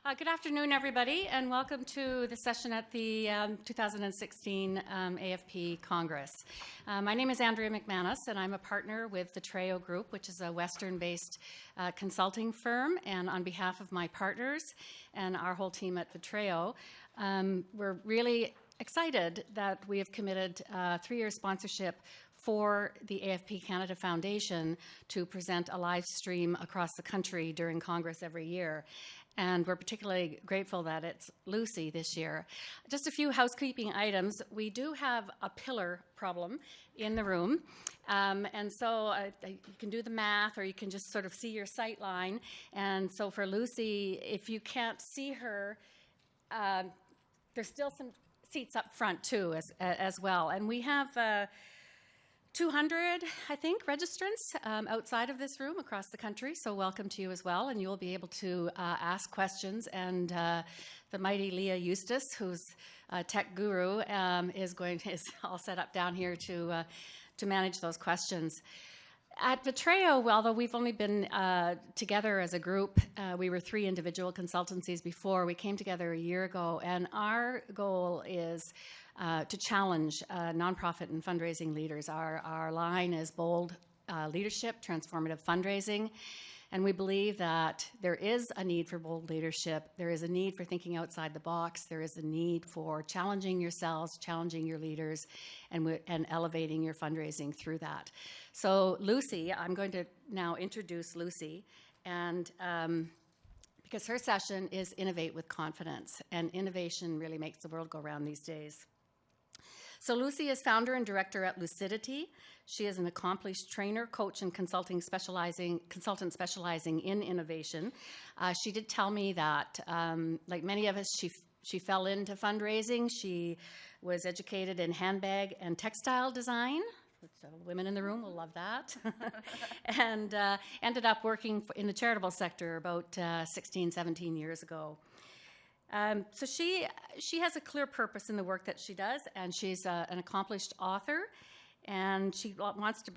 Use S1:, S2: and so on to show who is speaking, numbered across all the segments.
S1: Good afternoon, everybody, and welcome to the session at the 2016 AFP Congress. My name is Andrea McManus, and I'm a partner with the Treo Group, which is a Western-based consulting firm. And on behalf of my partners and our whole team at the Treo, we're really excited that we have committed 3-year sponsorship for the AFP Canada Foundation to present a live stream across the country during Congress every year. And we're particularly grateful that it's Lucy this year. Just a few housekeeping items. We do have a pillar problem in the room. And so you can do the math, or you can just sort of see your sight line. And so for Lucy, if you can't see her, there's still some seats up front too as well. And we have 200, I think, registrants outside of this room across the country. So welcome to you as well. And you'll be able to ask questions. And the mighty Leah Eustace, who's a tech guru, is all set up down here to manage those questions. At the Treo, although we've only been together as a group, we were 3 individual consultancies before. We came together a year ago, and our goal is to challenge nonprofit and fundraising leaders. Our line is bold leadership, transformative fundraising, and we believe that there is a need for bold leadership. There is a need for thinking outside the box. There is a need for challenging yourselves, challenging your leaders, and elevating your fundraising through that. So Lucy, I'm going to now introduce Lucy, and because her session is Innovate with Confidence, and innovation really makes the world go round these days. So Lucy is founder and director at Lucidity. She is an accomplished trainer, coach, and consultant specializing in innovation. She did tell me that, like many of us, she fell into fundraising. She was educated in handbag and textile design. So women in the room will love that. And ended up working in the charitable sector about 16, 17 years ago. So she has a clear purpose in the work that she does, and she's an accomplished author, and she wants to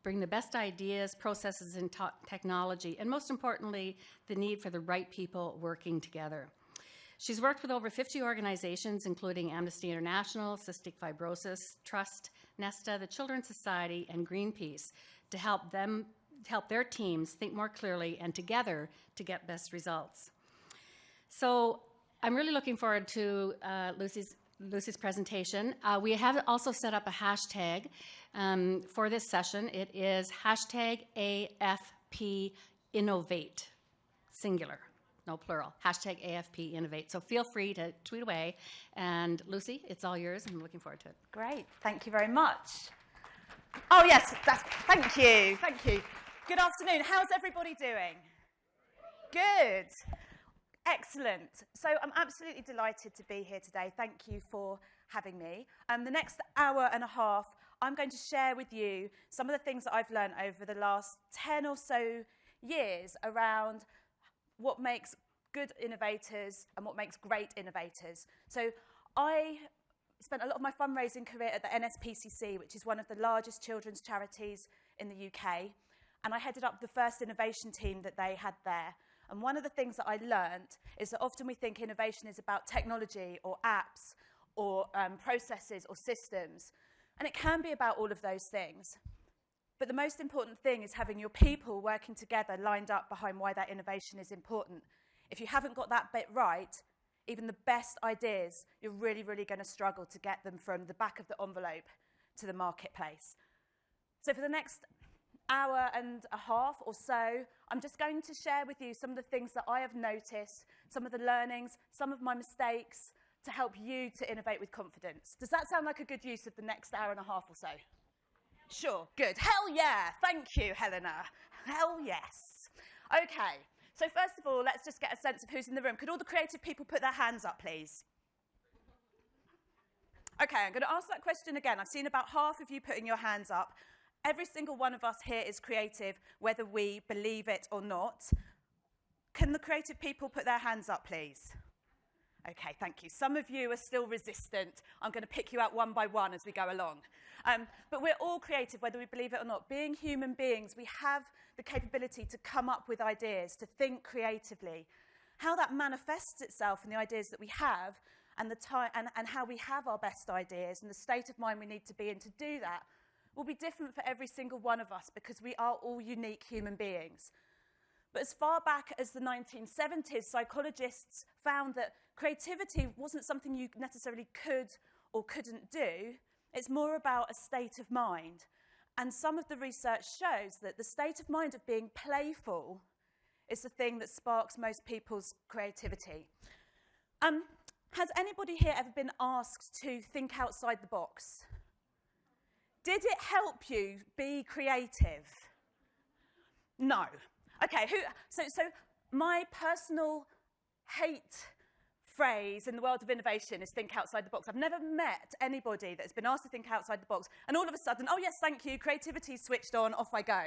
S1: bring the best ideas, processes, and technology, and most importantly, the need for the right people working together. She's worked with over 50 organizations, including Amnesty International, Cystic Fibrosis Trust, Nesta, the Children's Society, and Greenpeace to help their teams think more clearly and together to get best results. So I'm really looking forward to Lucy's presentation. We have also set up a hashtag for this session. It is hashtag AFP Innovate, singular, no plural, hashtag AFP Innovate. So feel free to tweet away. And Lucy, it's all yours, and I'm looking forward to it.
S2: Great, thank you very much. Oh yes, thank you. Good afternoon, how's everybody doing? Good. Excellent. So I'm absolutely delighted to be here today. Thank you for having me. The next hour and a half, I'm going to share with you some of the things that I've learned over the last 10 or so years around what makes good innovators and what makes great innovators. So I spent a lot of my fundraising career at the NSPCC, which is one of the largest children's charities in the UK, and I headed up the first innovation team that they had there. And one of the things that I learned is that often we think innovation is about technology or apps or processes or systems. And it can be about all of those things. But the most important thing is having your people working together lined up behind why that innovation is important. If you haven't got that bit right, even the best ideas, you're really, really going to struggle to get them from the back of the envelope to the marketplace. So for the next hour and a half or so, I'm just going to share with you some of the things that I have noticed, some of the learnings, some of my mistakes, to help you to innovate with confidence. Does that sound like a good use of the next hour and a half or so? Sure, good. Hell yeah! Thank you, Helena. Hell yes. Okay, so first of all, let's just get a sense of who's in the room. Could all the creative people put their hands up, please? Okay, I'm going to ask that question again. I've seen about half of you putting your hands up. Every single one of us here is creative, whether we believe it or not. Can the creative people put their hands up, please? Okay, thank you. Some of you are still resistant. I'm going to pick you out one by one as we go along. But we're all creative, whether we believe it or not. Being human beings, we have the capability to come up with ideas, to think creatively. how that manifests itself in the ideas that we have and, the time, and how we have our best ideas and the state of mind we need to be in to do that will be different for every single one of us because we are all unique human beings. But as far back as the 1970s, psychologists found that creativity wasn't something you necessarily could or couldn't do. It's more about a state of mind. And some of the research shows that the state of mind of being playful is the thing that sparks most people's creativity. Has anybody here ever been asked to think outside the box? Did it help you be creative? No. Okay, so my personal hate phrase in the world of innovation is think outside the box. I've never met anybody that's been asked to think outside the box and all of a sudden, oh yes, thank you, creativity's switched on, off I go.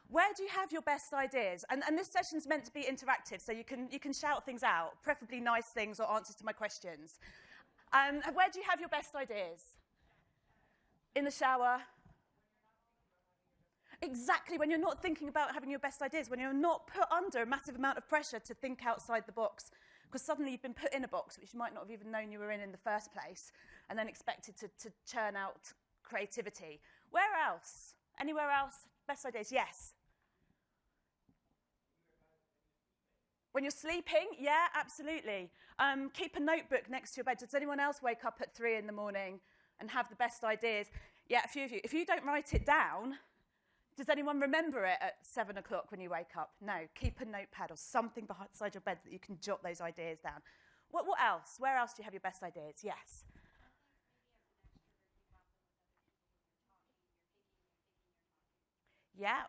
S2: Where do you have your best ideas? And this session's meant to be interactive, so you can shout things out, preferably nice things or answers to my questions. Where do you have your best ideas? In the shower? Exactly, when you're not thinking about having your best ideas, when you're not put under a massive amount of pressure to think outside the box, because suddenly you've been put in a box which you might not have even known you were in the first place, and then expected to churn out creativity. Where else? Anywhere else? Best ideas? Yes. When you're sleeping? Yeah, absolutely. Keep a notebook next to your bed. Does anyone else wake up at 3 in the morning and have the best ideas? Yeah, a few of you. If you don't write it down, does anyone remember it at 7 o'clock when you wake up? No. Keep a notepad or something beside your bed that you can jot those ideas down. What else? Where else do you have your best ideas? Yes. Yeah.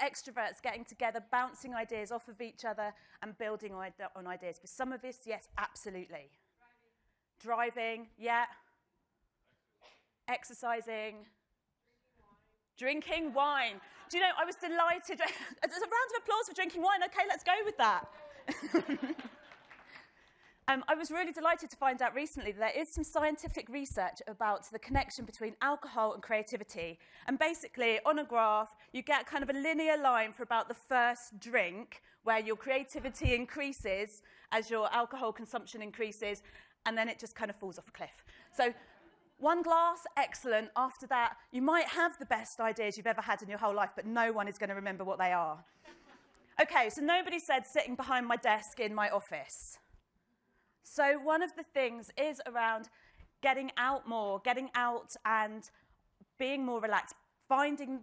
S2: Extroverts getting together, bouncing ideas off of each other and building on ideas. For some of us, yes, absolutely. Driving, yeah. Exercising. Drinking wine. Do you know, I was delighted. There's a round of applause for drinking wine. Okay, let's go with that. I was really delighted to find out recently that there is some scientific research about the connection between alcohol and creativity. And basically, on a graph, you get kind of a linear line for about the first drink, where your creativity increases as your alcohol consumption increases, and then it just kind of falls off a cliff. So, one glass, excellent. After that, you might have the best ideas you've ever had in your whole life, but no one is going to remember what they are. Okay, so nobody said sitting behind my desk in my office. So one of the things is around getting out more, getting out and being more relaxed, finding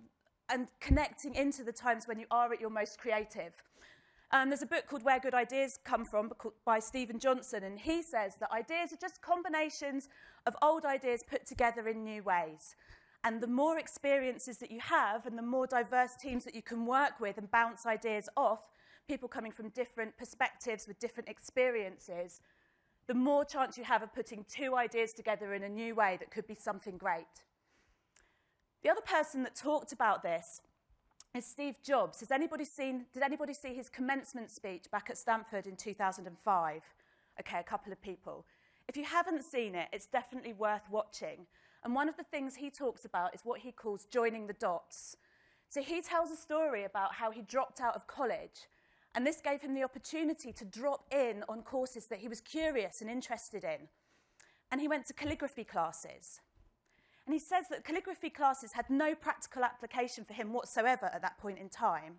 S2: and connecting into the times when you are at your most creative. There's a book called Where Good Ideas Come From by Stephen Johnson, and he says that ideas are just combinations of old ideas put together in new ways. And the more experiences that you have and the more diverse teams that you can work with and bounce ideas off, people coming from different perspectives with different experiences, the more chance you have of putting two ideas together in a new way that could be something great. The other person that talked about this is Steve Jobs. Did anybody see his commencement speech back at Stanford in 2005? Okay, a couple of people. If you haven't seen it, it's definitely worth watching. And one of the things he talks about is what he calls joining the dots. So he tells a story about how he dropped out of college, and this gave him the opportunity to drop in on courses that he was curious and interested in. And he went to calligraphy classes. And he says that calligraphy classes had no practical application for him whatsoever at that point in time.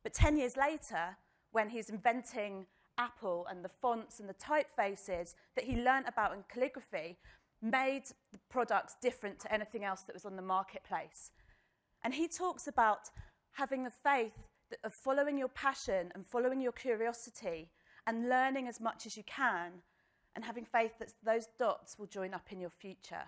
S2: But 10 years later, when he's inventing Apple and the fonts and the typefaces that he learnt about in calligraphy, made the products different to anything else that was on the marketplace. And he talks about having the faith of following your passion and following your curiosity and learning as much as you can and having faith that those dots will join up in your future.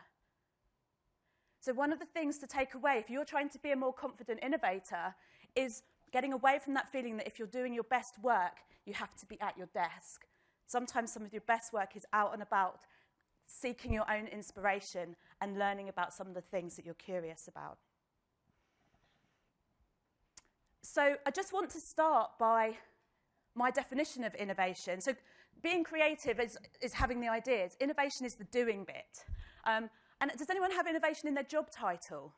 S2: So one of the things to take away, if you're trying to be a more confident innovator, is getting away from that feeling that if you're doing your best work, you have to be at your desk. Sometimes some of your best work is out and about, seeking your own inspiration and learning about some of the things that you're curious about. So I just want to start by my definition of innovation. So being creative is having the ideas. Innovation is the doing bit. And does anyone have innovation in their job title?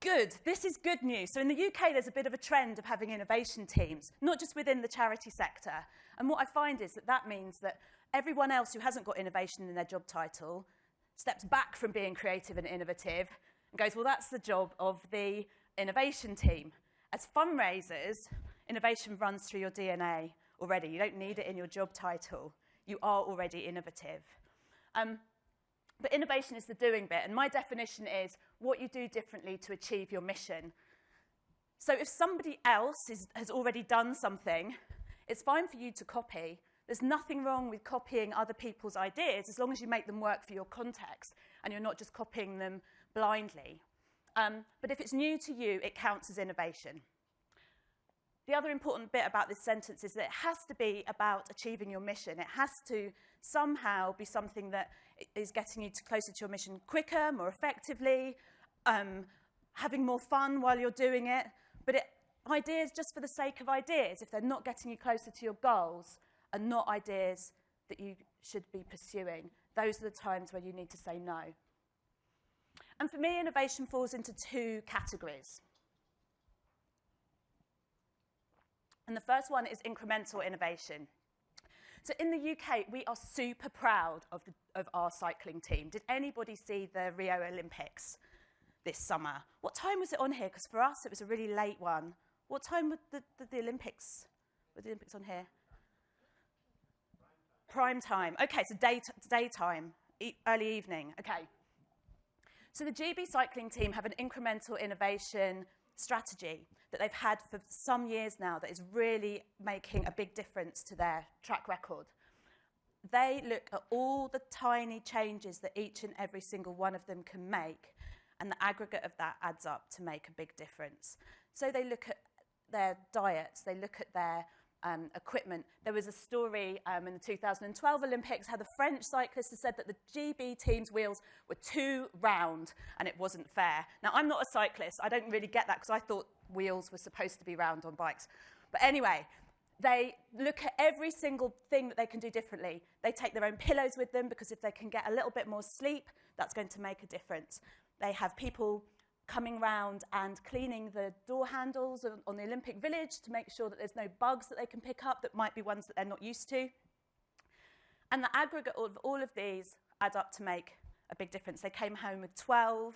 S2: Good. This is good news. So in the UK, there's a bit of a trend of having innovation teams, not just within the charity sector. And what I find is that that means that everyone else who hasn't got innovation in their job title steps back from being creative and innovative and goes, well, that's the job of the innovation team. As fundraisers, innovation runs through your DNA already. You don't need it in your job title. You are already innovative. But innovation is the doing bit, and my definition is what you do differently to achieve your mission. So if somebody else has already done something, it's fine for you to copy. There's nothing wrong with copying other people's ideas as long as you make them work for your context and you're not just copying them blindly. But if it's new to you, it counts as innovation. The other important bit about this sentence is that it has to be about achieving your mission. It has to somehow be something that is getting you closer to your mission quicker, more effectively, having more fun while you're doing it. But ideas just for the sake of ideas, if they're not getting you closer to your goals, are not ideas that you should be pursuing. Those are the times where you need to say no. And for me, innovation falls into two categories. And the first one is incremental innovation. So in the UK, we are super proud of our cycling team. Did anybody see the Rio Olympics this summer? What time was it on here? Because for us, it was a really late one. What time were the Olympics? Were the Olympics on here? Prime time. Okay, so daytime, early evening. Okay. So the GB cycling team have an incremental innovation strategy that they've had for some years now that is really making a big difference to their track record. They look at all the tiny changes that each and every single one of them can make, and the aggregate of that adds up to make a big difference. So they look at their diets, they look at their equipment. There was a story in the 2012 Olympics how the French cyclists had said that the GB team's wheels were too round and it wasn't fair. Now, I'm not a cyclist. I don't really get that because I thought wheels were supposed to be round on bikes. But anyway, they look at every single thing that they can do differently. They take their own pillows with them because if they can get a little bit more sleep, that's going to make a difference. They have people coming round and cleaning the door handles on the Olympic Village to make sure that there's no bugs that they can pick up that might be ones that they're not used to. And the aggregate of all of these add up to make a big difference. They came home with 12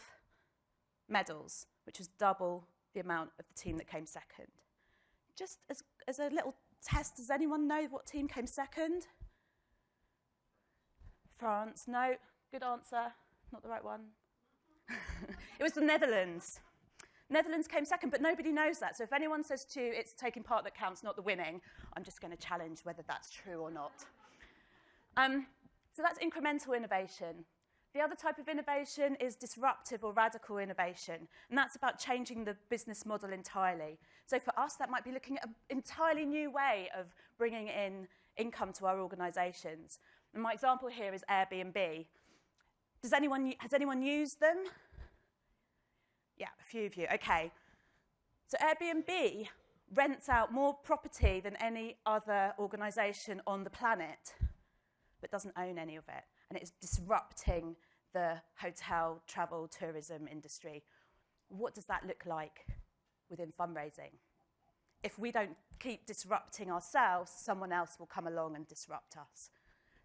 S2: medals, which was double the amount of the team that came second. Just as a little test, does anyone know what team came second? France, no. Good answer, not the right one. It was the Netherlands. Netherlands came second, but nobody knows that. So if anyone says to you, it's taking part that counts, not the winning, I'm just going to challenge whether that's true or not. So that's incremental innovation. The other type of innovation is disruptive or radical innovation, and that's about changing the business model entirely. So for us, that might be looking at an entirely new way of bringing in income to our organisations. And my example here is Airbnb. Has anyone used them? Yeah, a few of you. Okay. So Airbnb rents out more property than any other organisation on the planet, but doesn't own any of it. And it is disrupting the hotel, travel, tourism industry. What does that look like within fundraising? If we don't keep disrupting ourselves, someone else will come along and disrupt us.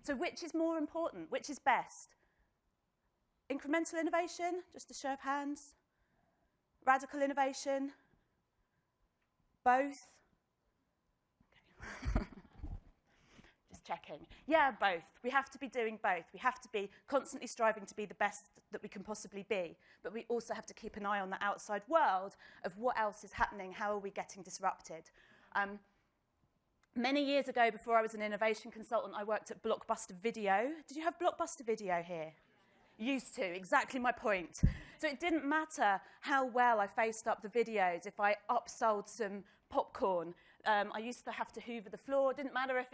S2: So which is more important? Which is best? Incremental innovation, just a show of hands. Radical innovation, both. Okay. Just checking. Yeah, both. We have to be doing both. We have to be constantly striving to be the best that we can possibly be, but we also have to keep an eye on the outside world of what else is happening, how are we getting disrupted. Many years ago, before I was an innovation consultant, I worked at Blockbuster Video. Did you have Blockbuster Video here? Used to, exactly my point. So it didn't matter how well I faced up the videos, if I upsold some popcorn. I used to have to hoover the floor. It didn't matter if,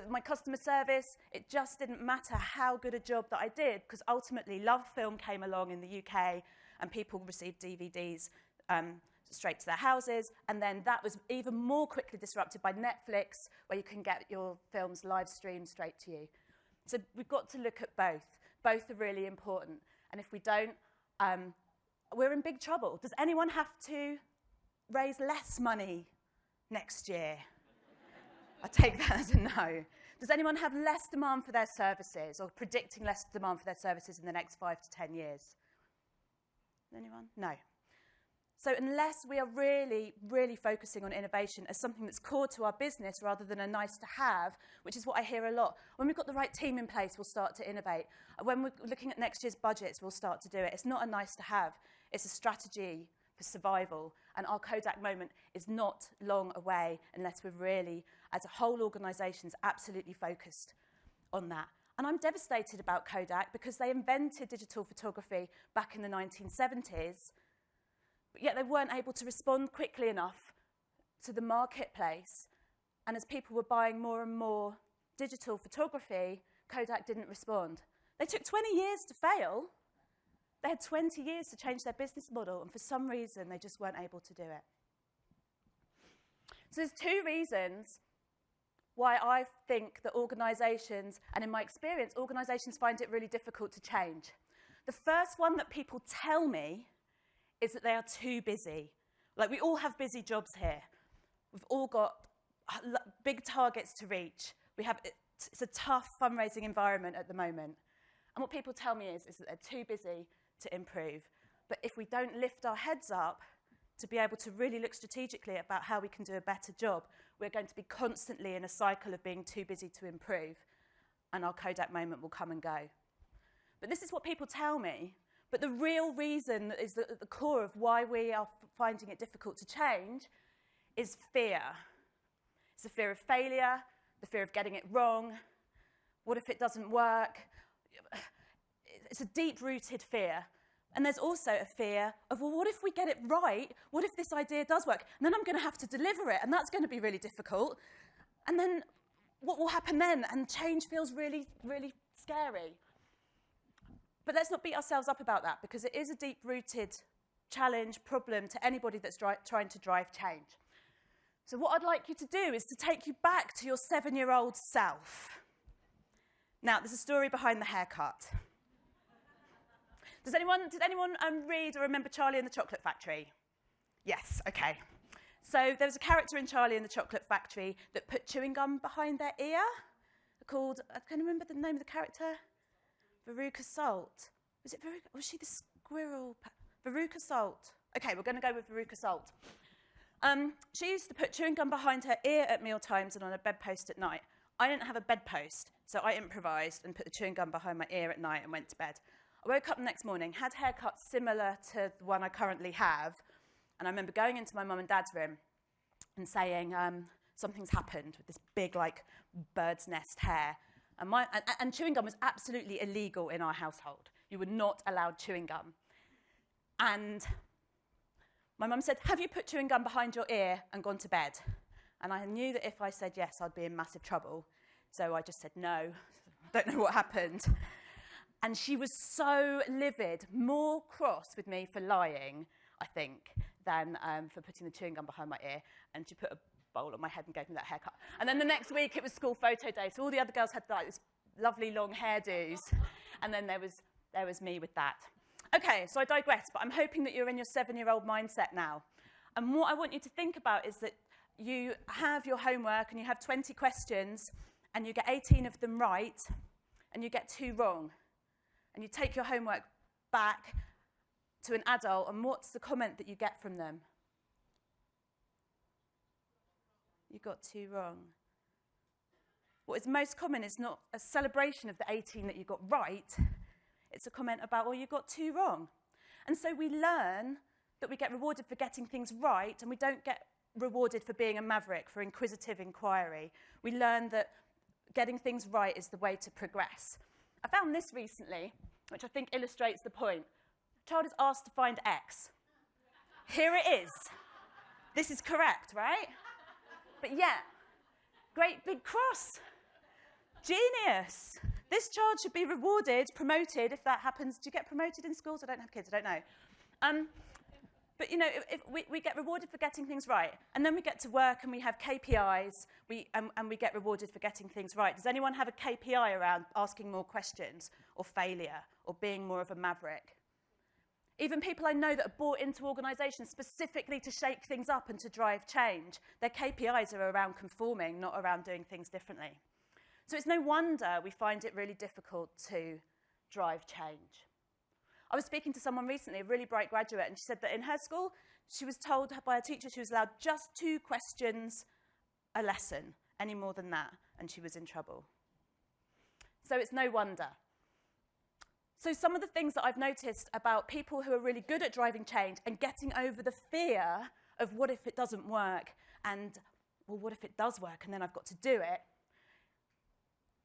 S2: my customer service, it just didn't matter how good a job that I did, because ultimately Love Film came along in the UK and people received DVDs straight to their houses. And then that was even more quickly disrupted by Netflix, where you can get your films live streamed straight to you. So we've got to look at both. Both are really important. And if we don't we're in big trouble. Does anyone have to raise less money next year? I take that as a no. Does anyone have less demand for their services or predicting less demand for their services in the next 5 to 10 years? Anyone? No. So unless we are really, really focusing on innovation as something that's core to our business rather than a nice to have, which is what I hear a lot. When we've got the right team in place, we'll start to innovate. When we're looking at next year's budgets, we'll start to do it. It's not a nice to have. It's a strategy for survival. And our Kodak moment is not long away unless we're really, as a whole organisation, absolutely focused on that. And I'm devastated about Kodak because they invented digital photography back in the 1970s, but yet they weren't able to respond quickly enough to the marketplace. And as people were buying more and more digital photography, Kodak didn't respond. They took 20 years to fail. They had 20 years to change their business model, and for some reason, they just weren't able to do it. So there's two reasons why I think that organisations, and in my experience, organisations find it really difficult to change. The first one that people tell me is that they are too busy. Like, we all have busy jobs here. We've all got big targets to reach. It's a tough fundraising environment at the moment. And what people tell me is that they're too busy to improve. But if we don't lift our heads up to be able to really look strategically about how we can do a better job, we're going to be constantly in a cycle of being too busy to improve, and our Kodak moment will come and go. But this is what people tell me. But the real reason that is at the core of why we are finding it difficult to change is fear. It's the fear of failure, the fear of getting it wrong. What if it doesn't work? It's a deep-rooted fear. And there's also a fear of, well, what if we get it right? What if this idea does work? And then I'm going to have to deliver it, and that's going to be really difficult. And then what will happen then? And change feels really, really scary. But let's not beat ourselves up about that, because it is a deep-rooted challenge, problem to anybody that's trying to drive change. So what I'd like you to do is to take you back to your 7-year-old self. Now, there's a story behind the haircut. Did anyone read or remember Charlie and the Chocolate Factory? Yes, okay. So there was a character in Charlie and the Chocolate Factory that put chewing gum behind their ear, called, I can't remember the name of the character, Veruca Salt. Was it Veruca? Was she the squirrel? Veruca Salt. Okay, we're going to go with Veruca Salt. She used to put chewing gum behind her ear at mealtimes and on a bedpost at night. I didn't have a bedpost, so I improvised and put the chewing gum behind my ear at night and went to bed. I woke up the next morning, had haircuts similar to the one I currently have, and I remember going into my mum and dad's room and saying, something's happened with this big, like, bird's nest hair. And chewing gum was absolutely illegal in our household. You were not allowed chewing gum. And my mum said, have you put chewing gum behind your ear and gone to bed? And I knew that if I said yes, I'd be in massive trouble. So I just said no. I don't know what happened. And she was so livid, more cross with me for lying, I think, than for putting the chewing gum behind my ear. And she put a bowl on my head and gave me that haircut. And then the next week, it was school photo day. So all the other girls had like this lovely long hairdos. And then there was me with that. Okay, so I digress, but I'm hoping that you're in your 7-year-old mindset now. And what I want you to think about is that you have your homework and you have 20 questions and you get 18 of them right and you get 2 wrong. And you take your homework back to an adult, and what's the comment that you get from them? You got 2 wrong. What is most common is not a celebration of the 18 that you got right. It's a comment about, well, you got 2 wrong. And so we learn that we get rewarded for getting things right, and we don't get rewarded for being a maverick, for inquisitive inquiry. We learn that getting things right is the way to progress. I found this recently, which I think illustrates the point. A child is asked to find X. Here it is. This is correct, right? But yet, great big cross. Genius. This child should be rewarded, promoted, if that happens. Do you get promoted in schools? I don't have kids, I don't know. But, you know, if we get rewarded for getting things right, and then we get to work and we have KPIs, and we get rewarded for getting things right. Does anyone have a KPI around asking more questions, or failure, or being more of a maverick? Even people I know that are brought into organisations specifically to shake things up and to drive change, their KPIs are around conforming, not around doing things differently. So it's no wonder we find it really difficult to drive change. I was speaking to someone recently, a really bright graduate, and she said that in her school, she was told by a teacher she was allowed just 2 questions a lesson, any more than that, and she was in trouble. So it's no wonder. So some of the things that I've noticed about people who are really good at driving change and getting over the fear of what if it doesn't work and, well, what if it does work and then I've got to do it?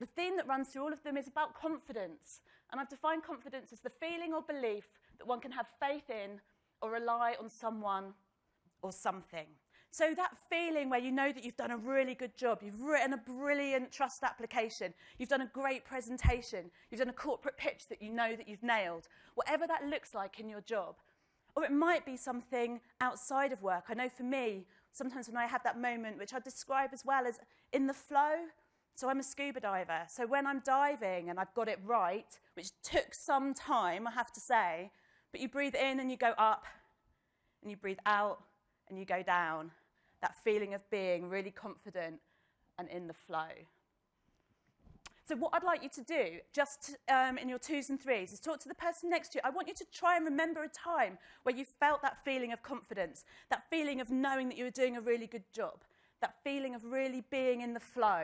S2: The theme that runs through all of them is about confidence. And I've defined confidence as the feeling or belief that one can have faith in or rely on someone or something. So that feeling where you know that you've done a really good job, you've written a brilliant trust application, you've done a great presentation, you've done a corporate pitch that you know that you've nailed, whatever that looks like in your job. Or it might be something outside of work. I know for me, sometimes when I have that moment, which I describe as well as in the flow, so I'm a scuba diver. So when I'm diving and I've got it right, which took some time, I have to say, but you breathe in and you go up, and you breathe out and you go down. That feeling of being really confident and in the flow. So what I'd like you to do, just in your 2s and 3s, is talk to the person next to you. I want you to try and remember a time where you felt that feeling of confidence, that feeling of knowing that you were doing a really good job, that feeling of really being in the flow.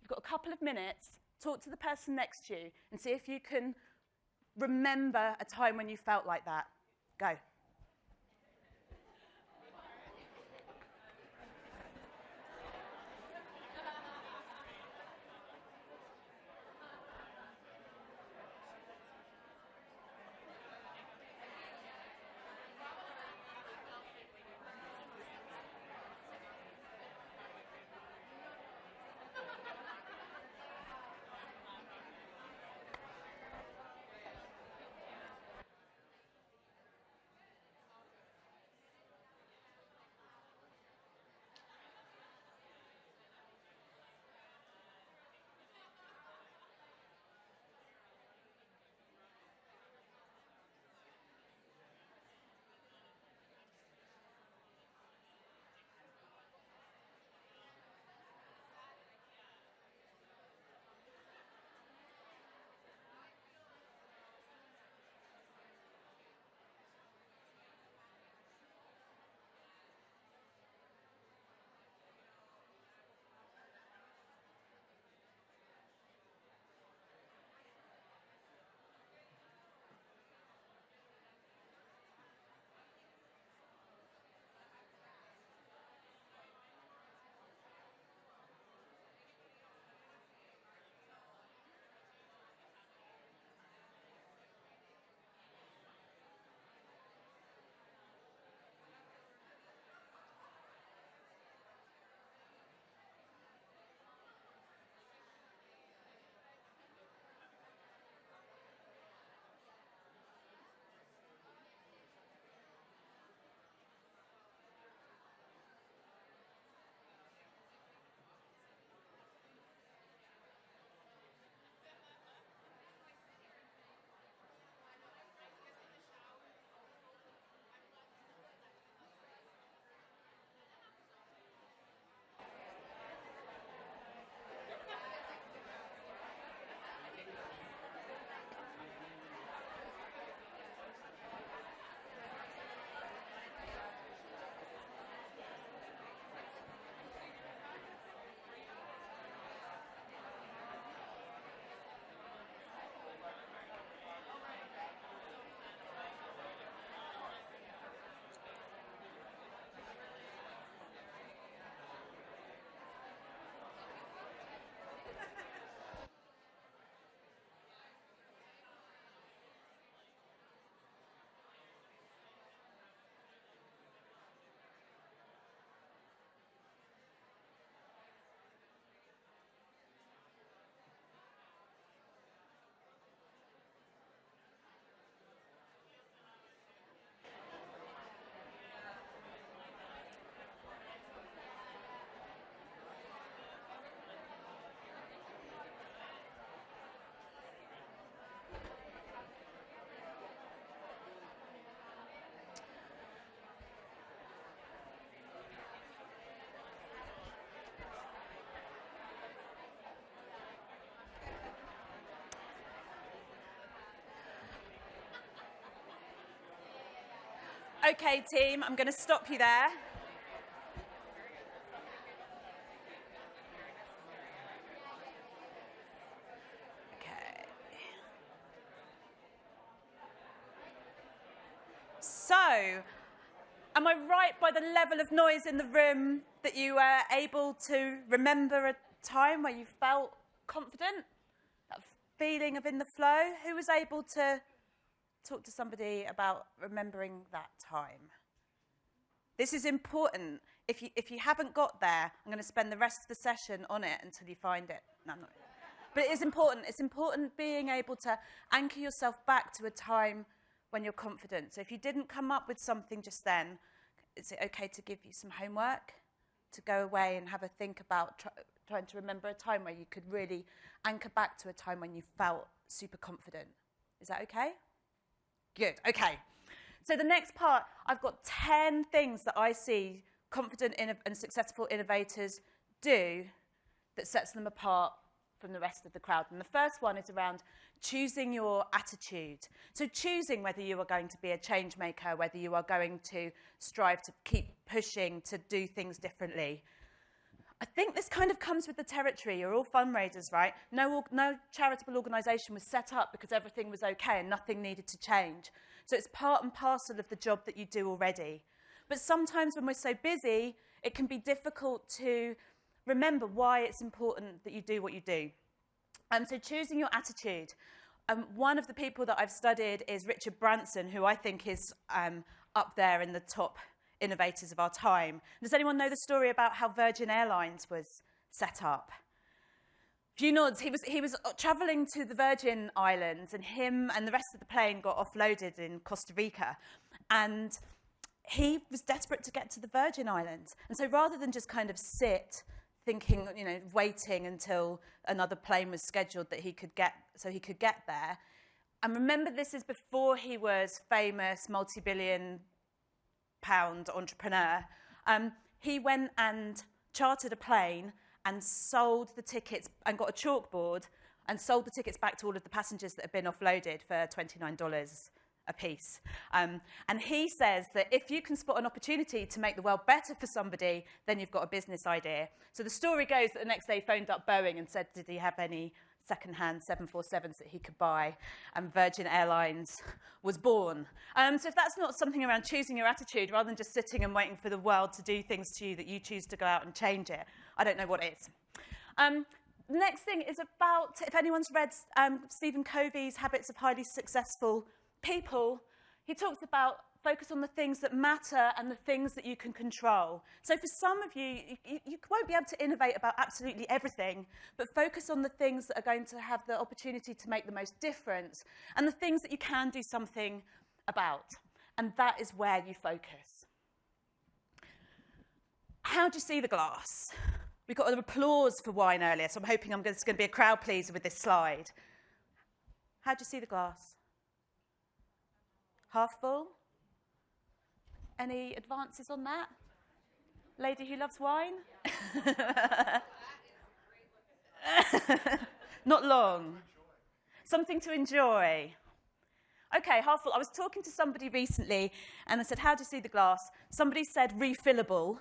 S2: You've got a couple of minutes, talk to the person next to you and see if you can remember a time when you felt like that. Go. Okay, team, I'm going to stop you there. Okay. So, am I right by the level of noise in the room that you were able to remember a time where you felt confident? That feeling of in the flow? Who was able to talk to somebody about remembering that time? This is important. If you haven't got there, I'm going to spend the rest of the session on it until you find it. No, I'm not. But it is important. It's important being able to anchor yourself back to a time when you're confident. So if you didn't come up with something just then, is it okay to give you some homework? To go away and have a think about trying to remember a time where you could really anchor back to a time when you felt super confident. Is that okay? Good. Okay. So the next part, I've got 10 things that I see confident and successful innovators do that sets them apart from the rest of the crowd. And the first one is around choosing your attitude. So choosing whether you are going to be a change maker, whether you are going to strive to keep pushing to do things differently. I think this kind of comes with the territory. You're all fundraisers, right? No charitable organisation was set up because everything was okay and nothing needed to change. So it's part and parcel of the job that you do already. But sometimes when we're so busy, it can be difficult to remember why it's important that you do what you do. So choosing your attitude. One of the people that I've studied is Richard Branson, who I think is up there in the top innovators of our time. Does anyone know the story about how Virgin Airlines was set up? Few nods. He was travelling to the Virgin Islands, and him and the rest of the plane got offloaded in Costa Rica, and he was desperate to get to the Virgin Islands. And so rather than just kind of sit thinking, waiting until another plane was scheduled that he could get there. And remember, this is before he was famous, multi-billion pound entrepreneur. He went and chartered a plane and sold the tickets and got a chalkboard and sold the tickets back to all of the passengers that had been offloaded for $29 a piece. And he says that if you can spot an opportunity to make the world better for somebody, then you've got a business idea. So the story goes that the next day he phoned up Boeing and said, did he have any second-hand 747s that he could buy? And Virgin Airlines was born. So if that's not something around choosing your attitude, rather than just sitting and waiting for the world to do things to you that you choose to go out and change it, I don't know what is. The next thing is about, if anyone's read Stephen Covey's Habits of Highly Successful People, he talks about focus on the things that matter and the things that you can control. So for some of you, you won't be able to innovate about absolutely everything, but focus on the things that are going to have the opportunity to make the most difference and the things that you can do something about. And that is where you focus. How do you see the glass? We got an applause for wine earlier, so I'm hoping it's going to be a crowd pleaser with this slide. How do you see the glass? Half full? Any advances on that? Lady who loves wine? Not long. Something to enjoy. Okay, half full. I was talking to somebody recently and I said, how do you see the glass? Somebody said refillable.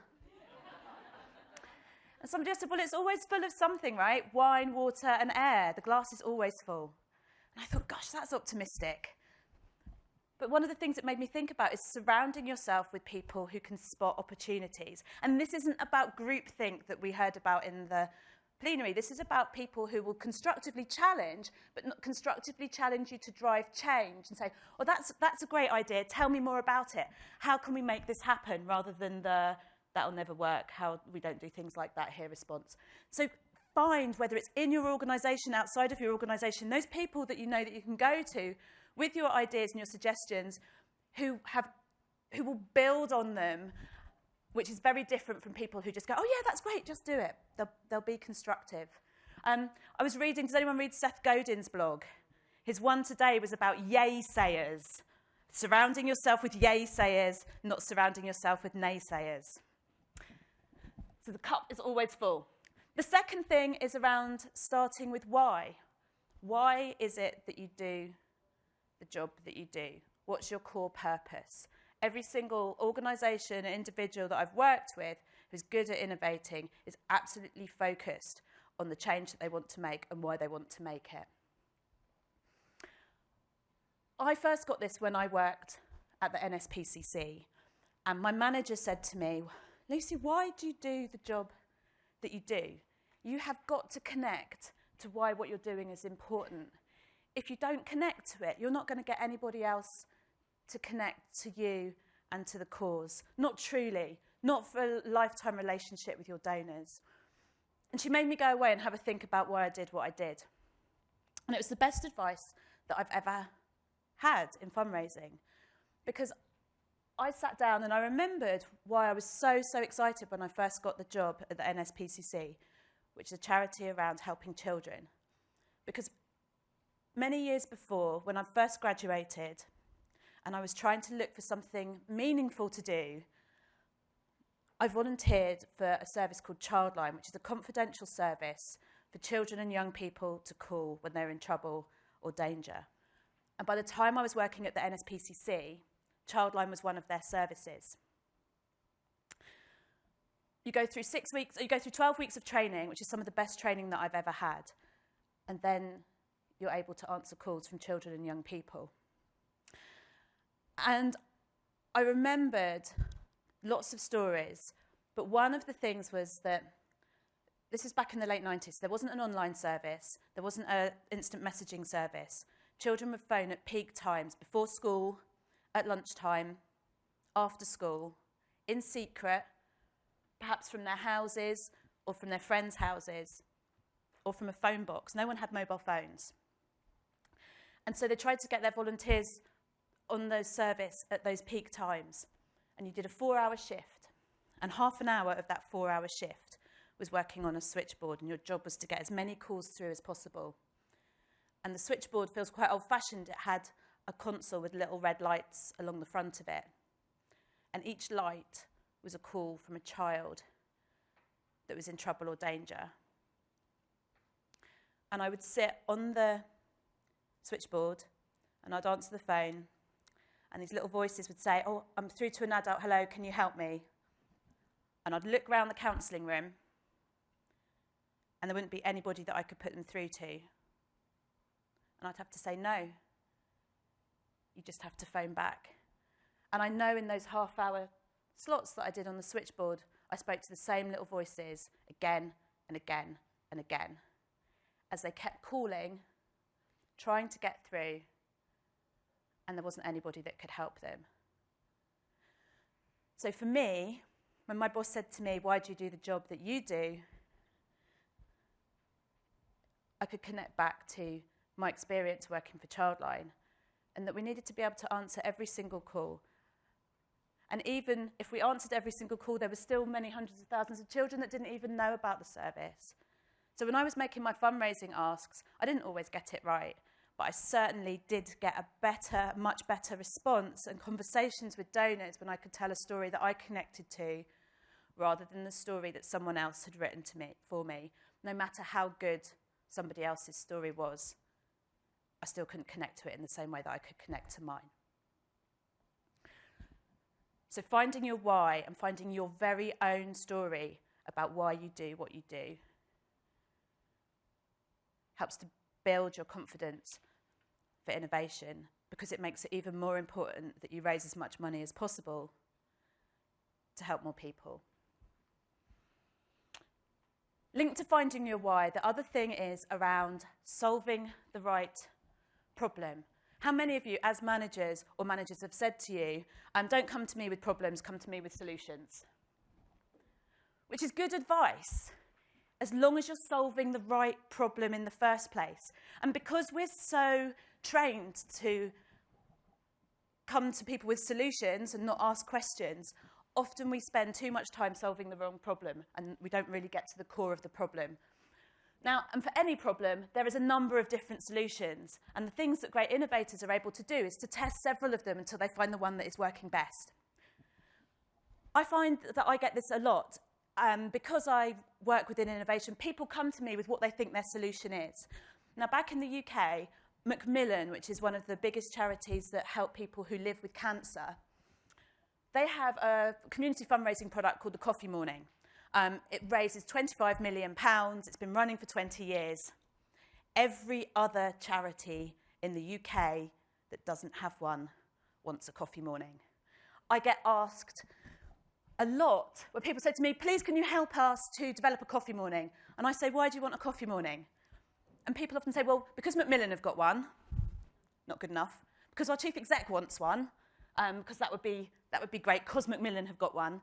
S2: And somebody else said, well, it's always full of something, right? Wine, water, and air. The glass is always full. And I thought, gosh, that's optimistic. But one of the things that made me think about is surrounding yourself with people who can spot opportunities. And this isn't about groupthink that we heard about in the plenary. This is about people who will constructively challenge, but not constructively challenge you to drive change and say, oh, that's a great idea. Tell me more about it. How can we make this happen? Rather than that'll never work. How we don't do things like that here response. So find, whether it's in your organisation, outside of your organisation, those people that you know that you can go to with your ideas and your suggestions who will build on them, which is very different from people who just go, oh yeah, that's great, just do it. They'll be constructive. I was reading, does anyone read Seth Godin's blog? His one today was about yay-sayers. Surrounding yourself with yay-sayers, not surrounding yourself with naysayers. So the cup is always full. The second thing is around starting with why. Why is it that you do the job that you do? What's your core purpose? Every single organisation and individual that I've worked with who's good at innovating is absolutely focused on the change that they want to make and why they want to make it. I first got this when I worked at the NSPCC, and my manager said to me, Lucy, why do you do the job that you do? You have got to connect to why what you're doing is important. If you don't connect to it, you're not going to get anybody else to connect to you and to the cause. Not truly, not for a lifetime relationship with your donors. And she made me go away and have a think about why I did what I did. And it was the best advice that I've ever had in fundraising, because I sat down and I remembered why I was so excited when I first got the job at the NSPCC, which is a charity around helping children. Because many years before, when I first graduated and I was trying to look for something meaningful to do, I volunteered for a service called Childline, which is a confidential service for children and young people to call when they're in trouble or danger. And by the time I was working at the NSPCC, Childline was one of their services. You go through 12 weeks of training, which is some of the best training that I've ever had. And then you're able to answer calls from children and young people. And I remembered lots of stories, but one of the things was that this is back in the late 90s. There wasn't an online service. There wasn't an instant messaging service. Children would phone at peak times, before school, at lunchtime, after school, in secret, perhaps from their houses or from their friends' houses or from a phone box. No one had mobile phones. And so they tried to get their volunteers on those service at those peak times. And you did a 4-hour shift. And half an hour of that 4-hour shift was working on a switchboard, and your job was to get as many calls through as possible. And the switchboard feels quite old-fashioned. It had a console with little red lights along the front of it. And each light was a call from a child that was in trouble or danger. And I would sit on the switchboard and I'd answer the phone, and these little voices would say, oh, I'm through to an adult, hello, can you help me? And I'd look around the counselling room and there wouldn't be anybody that I could put them through to. And I'd have to say, no, you just have to phone back. And I know in those half-hour slots that I did on the switchboard, I spoke to the same little voices again and again and again, as they kept calling, trying to get through, and there wasn't anybody that could help them. So for me, when my boss said to me, why do you do the job that you do? I could connect back to my experience working for Childline, and that we needed to be able to answer every single call. And even if we answered every single call, there were still many hundreds of thousands of children that didn't even know about the service. So when I was making my fundraising asks, I didn't always get it right, but I certainly did get a much better response and conversations with donors when I could tell a story that I connected to, rather than the story that someone else had written for me. No matter how good somebody else's story was, I still couldn't connect to it in the same way that I could connect to mine. So finding your why and finding your very own story about why you do what you do helps to build your confidence for innovation, because it makes it even more important that you raise as much money as possible to help more people. Linked to finding your why, the other thing is around solving the right problem. How many of you, as managers or managers, have said to you, don't come to me with problems, come to me with solutions? Which is good advice, as long as you're solving the right problem in the first place. And because we're so trained to come to people with solutions and not ask questions, often we spend too much time solving the wrong problem, and we don't really get to the core of the problem. Now, and for any problem, there is a number of different solutions, and the things that great innovators are able to do is to test several of them until they find the one that is working best. I find that I get this a lot. Because I work within innovation, people come to me with what they think their solution is. Now, back in the UK, Macmillan, which is one of the biggest charities that help people who live with cancer, they have a community fundraising product called the Coffee Morning. It raises £25 million. It's been running for 20 years. Every other charity in the UK that doesn't have one wants a coffee morning. I get asked a lot where people say to me, please, can you help us to develop a coffee morning? And I say, why do you want a coffee morning? And people often say, well, because Macmillan have got one. Not good enough. Because our chief exec wants one, because that would be great, because Macmillan have got one.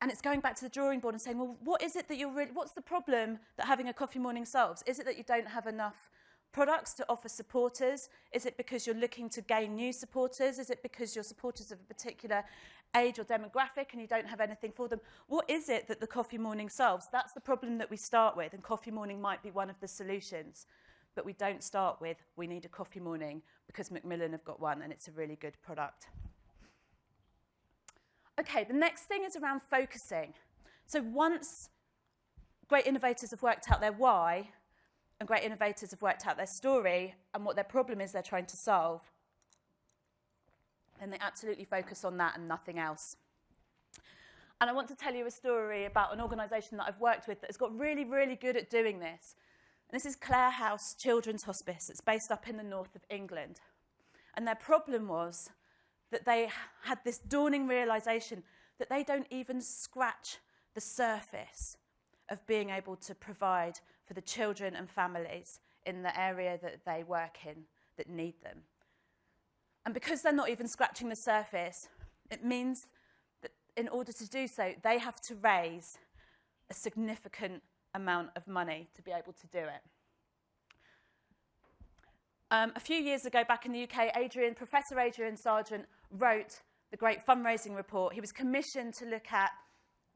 S2: And it's going back to the drawing board and saying, well, what is it that what's the problem that having a coffee morning solves? Is it that you don't have enough products to offer supporters? Is it because you're looking to gain new supporters? Is it because you're supporters of a particular age or demographic and you don't have anything for them? What is it that the coffee morning solves? That's the problem that we start with, and coffee morning might be one of the solutions. But we don't start with, we need a coffee morning because Macmillan have got one and it's a really good product. Okay, the next thing is around focusing. So once great innovators have worked out their why, and great innovators have worked out their story and what their problem is they're trying to solve, then they absolutely focus on that and nothing else. And I want to tell you a story about an organisation that I've worked with that has got really, really good at doing this. And this is Clare House Children's Hospice. It's based up in the north of England. And their problem was that they had this dawning realisation that they don't even scratch the surface of being able to provide for the children and families in the area that they work in that need them. And because they're not even scratching the surface, it means that in order to do so, they have to raise a significant amount of money to be able to do it. A few years ago, back in the UK, Professor Adrian Sargent wrote the great fundraising report. He was commissioned to look at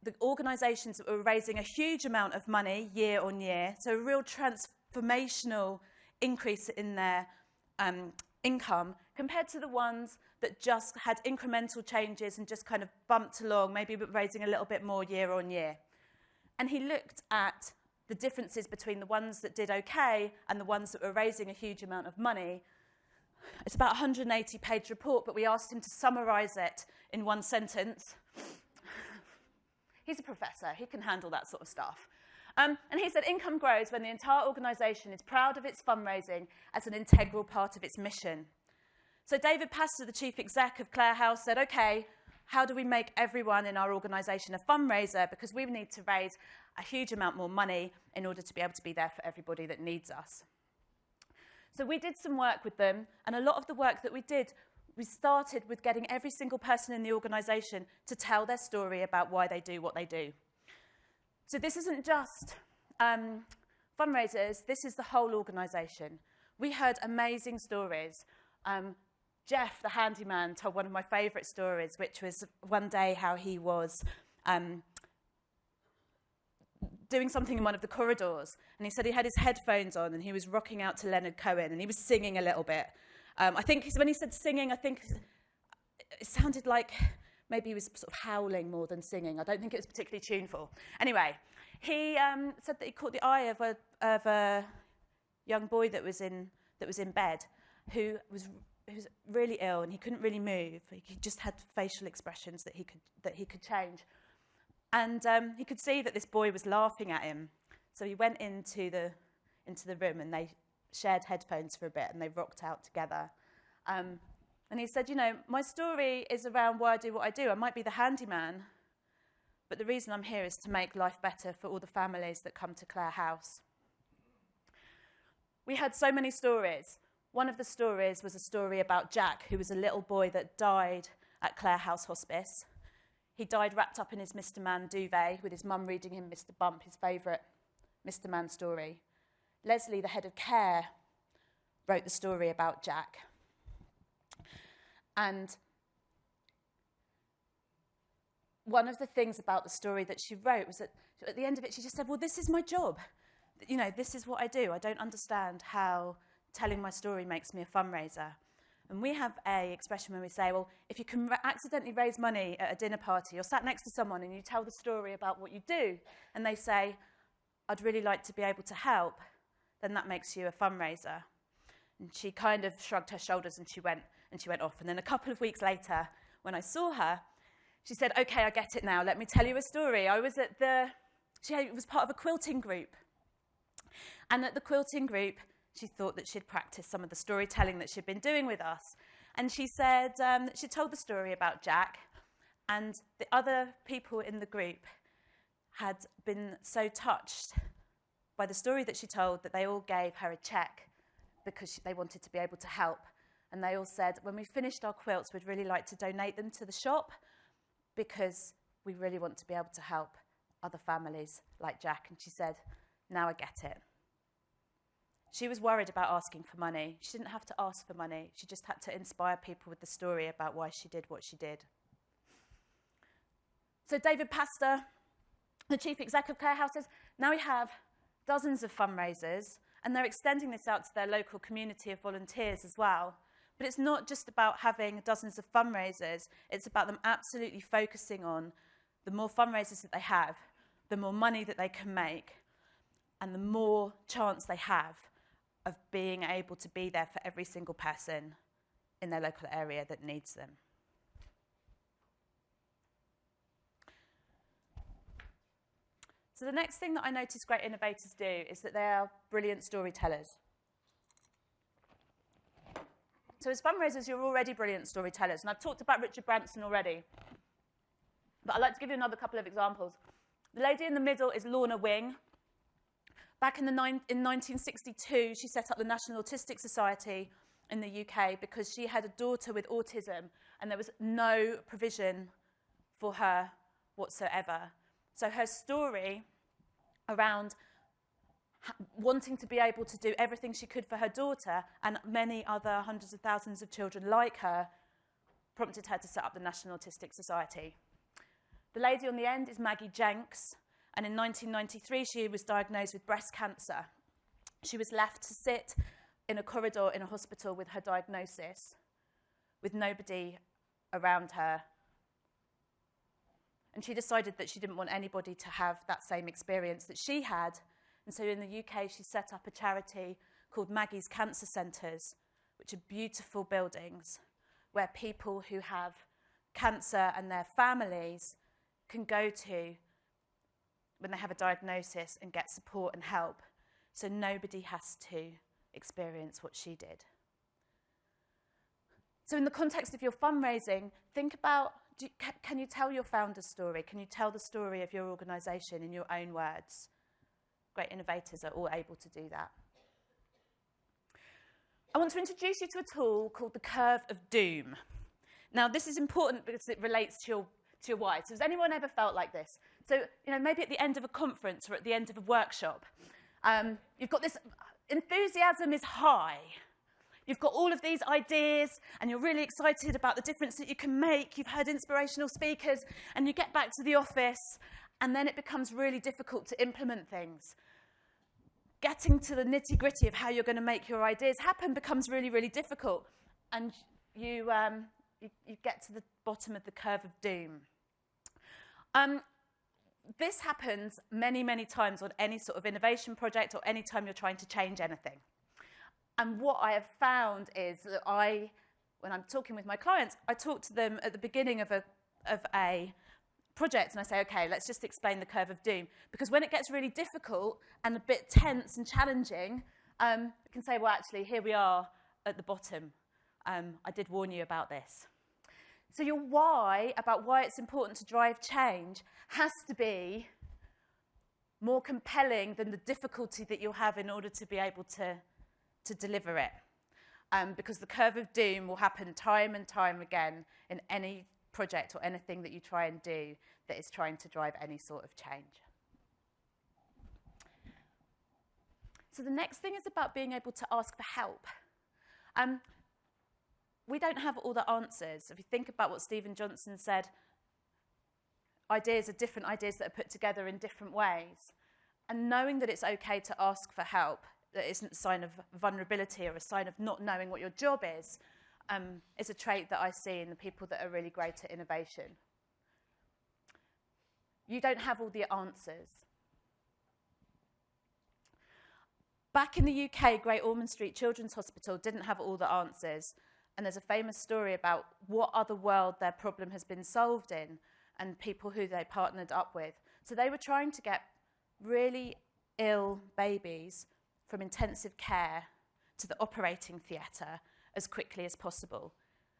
S2: the organisations that were raising a huge amount of money year on year, so a real transformational increase in their income, compared to the ones that just had incremental changes and just kind of bumped along, maybe raising a little bit more year on year. And he looked at the differences between the ones that did okay and the ones that were raising a huge amount of money. It's about a 180-page report, but we asked him to summarise it in one sentence. He's a professor. He can handle that sort of stuff. And he said, income grows when the entire organisation is proud of its fundraising as an integral part of its mission. So David Pastor, the chief exec of Clare House, said, OK, how do we make everyone in our organisation a fundraiser? Because we need to raise a huge amount more money in order to be able to be there for everybody that needs us. So we did some work with them, and a lot of the work that we did, we started with getting every single person in the organisation to tell their story about why they do what they do. So this isn't just fundraisers, this is the whole organisation. We heard amazing stories. Jeff, the handyman, told one of my favourite stories, which was one day how he was doing something in one of the corridors, and he said he had his headphones on and he was rocking out to Leonard Cohen and he was singing a little bit. I think when he said singing, I think it sounded like maybe he was sort of howling more than singing. I don't think it was particularly tuneful. Anyway, he said that he caught the eye of a young boy that was in bed who was really ill and he couldn't really move. He just had facial expressions that he could change. And he could see that this boy was laughing at him. So he went into the room and they shared headphones for a bit and they rocked out together. And he said, you know, my story is around why I do what I do. I might be the handyman, but the reason I'm here is to make life better for all the families that come to Clare House. We had so many stories. One of the stories was a story about Jack, who was a little boy that died at Clare House Hospice. He died wrapped up in his Mr. Man duvet, with his mum reading him Mr. Bump, his favourite Mr. Man story. Leslie, the head of care, wrote the story about Jack. And one of the things about the story that she wrote was that at the end of it, she just said, well, this is my job. You know, this is what I do. I don't understand how telling my story makes me a fundraiser. And we have an expression when we say, well, if you can accidentally raise money at a dinner party, you're sat next to someone and you tell the story about what you do, and they say, I'd really like to be able to help, then that makes you a fundraiser. And she kind of shrugged her shoulders and she went off. And then a couple of weeks later, when I saw her, she said, okay, I get it now. Let me tell you a story. I was she was part of a quilting group. And at the quilting group, she thought that she'd practiced some of the storytelling that she'd been doing with us. And she said that she told the story about Jack, and the other people in the group had been so touched by the story that she told that they all gave her a cheque because they wanted to be able to help. And they all said, when we finished our quilts, we'd really like to donate them to the shop because we really want to be able to help other families like Jack. And she said, now I get it. She was worried about asking for money. She didn't have to ask for money. She just had to inspire people with the story about why she did what she did. So David Pastor, the chief exec of Care Houses, now we have dozens of fundraisers, and they're extending this out to their local community of volunteers as well. But it's not just about having dozens of fundraisers, it's about them absolutely focusing on the more fundraisers that they have, the more money that they can make, and the more chance they have of being able to be there for every single person in their local area that needs them. So the next thing that I notice great innovators do is that they are brilliant storytellers. So as fundraisers, you're already brilliant storytellers. And I've talked about Richard Branson already. But I'd like to give you another couple of examples. The lady in the middle is Lorna Wing. Back in 1962, she set up the National Autistic Society in the UK because she had a daughter with autism and there was no provision for her whatsoever. So her story around wanting to be able to do everything she could for her daughter and many other hundreds of thousands of children like her prompted her to set up the National Autistic Society. The lady on the end is Maggie Jenks, and in 1993 she was diagnosed with breast cancer. She was left to sit in a corridor in a hospital with her diagnosis, with nobody around her. And she decided that she didn't want anybody to have that same experience that she had. And so in the UK, she set up a charity called Maggie's Cancer Centres, which are beautiful buildings where people who have cancer and their families can go to when they have a diagnosis and get support and help. So nobody has to experience what she did. So in the context of your fundraising, think about, can you tell your founder's story? Can you tell the story of your organisation in your own words? Great innovators are all able to do that. I want to introduce you to a tool called the Curve of Doom. Now, this is important because it relates to your why. So has anyone ever felt like this? So, maybe at the end of a conference or at the end of a workshop, you've got this, enthusiasm is high. You've got all of these ideas and you're really excited about the difference that you can make. You've heard inspirational speakers and you get back to the office and then it becomes really difficult to implement things. Getting to the nitty-gritty of how you're going to make your ideas happen becomes really, really difficult. And you get to the bottom of the curve of doom. This happens many, many times on any sort of innovation project or any time you're trying to change anything. And what I have found is that when I'm talking with my clients, I talk to them at the beginning of a project and I say, okay, let's just explain the curve of doom. Because when it gets really difficult and a bit tense and challenging, you can say, well, actually, here we are at the bottom. I did warn you about this. So your why, about why it's important to drive change, has to be more compelling than the difficulty that you'll have in order to be able to deliver it. Because the curve of doom will happen time and time again in any project or anything that you try and do that is trying to drive any sort of change. So the next thing is about being able to ask for help. We don't have all the answers. If you think about what Stephen Johnson said, ideas are different ideas that are put together in different ways. And knowing that it's okay to ask for help, that isn't a sign of vulnerability or a sign of not knowing what your job is a trait that I see in the people that are really great at innovation. You don't have all the answers. Back in the UK, Great Ormond Street Children's Hospital didn't have all the answers. And there's a famous story about what other world their problem has been solved in and people who they partnered up with. So they were trying to get really ill babies from intensive care to the operating theatre as quickly as possible.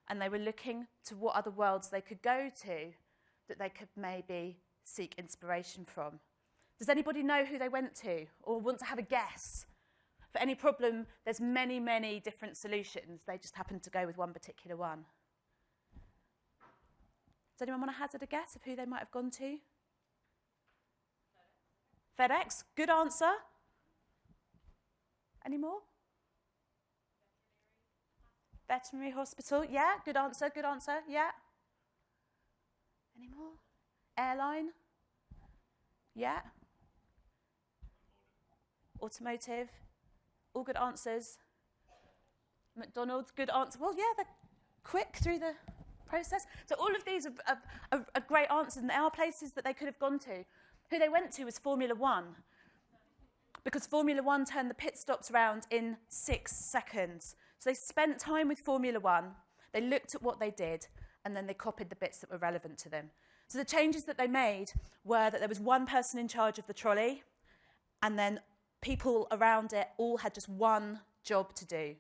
S2: And they were looking to what other worlds they could go to that they could maybe seek inspiration from. Does anybody know who they went to or want to have a guess? For any problem, there's many, many different solutions. They just happened to go with one particular one. Does anyone want to hazard a guess of who they might have gone to? FedEx, good answer. Any more? Veterinary hospital, yeah, good answer, yeah. Any more? Airline? Yeah. Automotive? All good answers. McDonald's, good answer. Well, yeah, they're quick through the process. So all of these are great answers, and there are places that they could have gone to. Who they went to was Formula One, because Formula One turned the pit stops around in 6 seconds. So they spent time with Formula One, they looked at what they did, and then they copied the bits that were relevant to them. So the changes that they made were that there was one person in charge of the trolley, and then people around it all had just one job to do.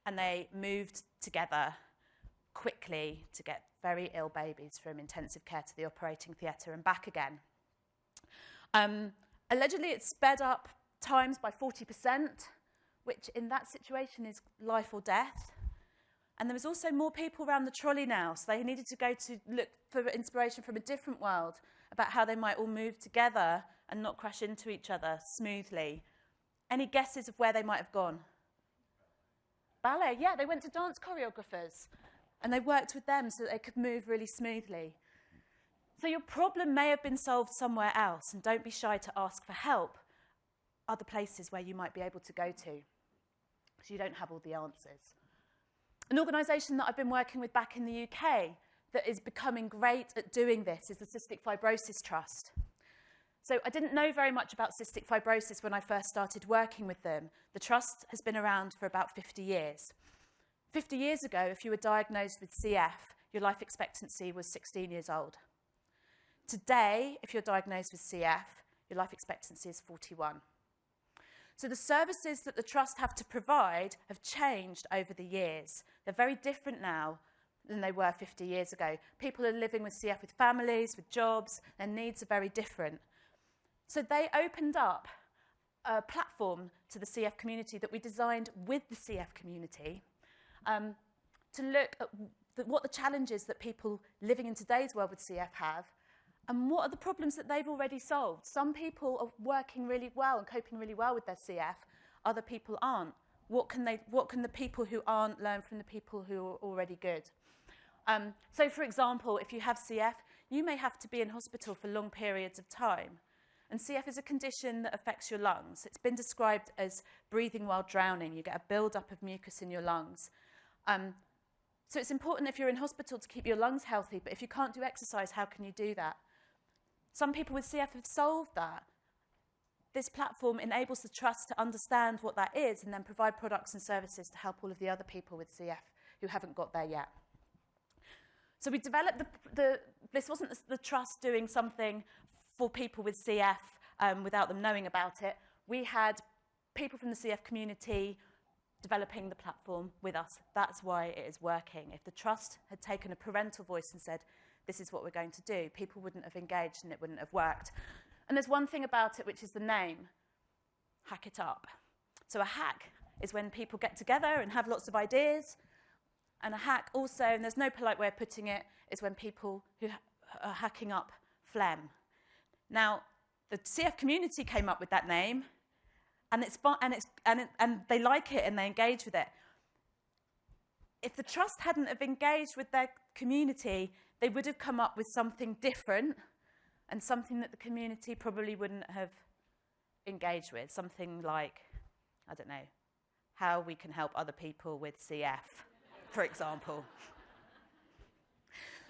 S2: And they moved together quickly to get very ill babies from intensive care to the operating theatre and back again. Allegedly, it sped up times by 40%, which in that situation is life or death. And there was also more people around the trolley now, so they needed to go to look for inspiration from a different world about how they might all move together and not crash into each other smoothly. Any guesses of where they might have gone? Ballet, yeah, they went to dance choreographers and they worked with them so that they could move really smoothly. So your problem may have been solved somewhere else, and don't be shy to ask for help. Other places where you might be able to go to, because you don't have all the answers. An organisation that I've been working with back in the UK that is becoming great at doing this is the Cystic Fibrosis Trust. So I didn't know very much about cystic fibrosis when I first started working with them. The trust has been around for about 50 years. 50 years ago, if you were diagnosed with CF, your life expectancy was 16 years old. Today, if you're diagnosed with CF, your life expectancy is 41. So the services that the trust have to provide have changed over the years. They're very different now than they were 50 years ago. People are living with CF with families, with jobs, their needs are very different. So they opened up a platform to the CF community that we designed with the CF community to look at what the challenges that people living in today's world with CF have, and what are the problems that they've already solved. Some people are working really well and coping really well with their CF, other people aren't. What can the people who aren't learn from the people who are already good? So for example, if you have CF, you may have to be in hospital for long periods of time. And CF is a condition that affects your lungs. It's been described as breathing while drowning. You get a build-up of mucus in your lungs. So it's important if you're in hospital to keep your lungs healthy, but if you can't do exercise, how can you do that? Some people with CF have solved that. This platform enables the trust to understand what that is and then provide products and services to help all of the other people with CF who haven't got there yet. So we developed this wasn't the trust doing something for people with CF without them knowing about it. We had people from the CF community developing the platform with us. That's why it is working. If the trust had taken a parental voice and said, this is what we're going to do, people wouldn't have engaged and it wouldn't have worked. And there's one thing about it, which is the name, Hack It Up. So a hack is when people get together and have lots of ideas. And a hack also, and there's no polite way of putting it, is when people who are hacking up phlegm. Now, the CF community came up with that name, and it's fun, and they like it and they engage with it. If the trust hadn't have engaged with their community, they would have come up with something different and something that the community probably wouldn't have engaged with. Something like, I don't know, how we can help other people with CF, for example.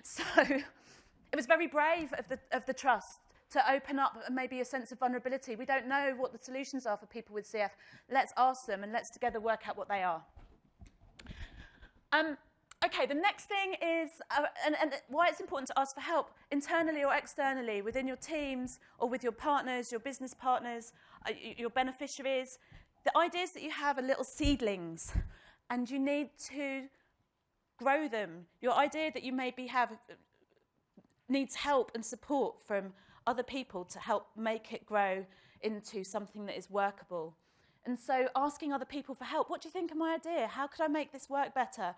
S2: So it was very brave of the trust to open up maybe a sense of vulnerability. We don't know what the solutions are for people with CF. Let's ask them and let's together work out what they are. Okay, the next thing is, and why it's important to ask for help, internally or externally, within your teams or with your partners, your business partners, your beneficiaries. The idea is that you have a little seedlings and you need to grow them. Your idea that you maybe have needs help and support from other people to help make it grow into something that is workable. And so asking other people for help, what do you think of my idea? How could I make this work better?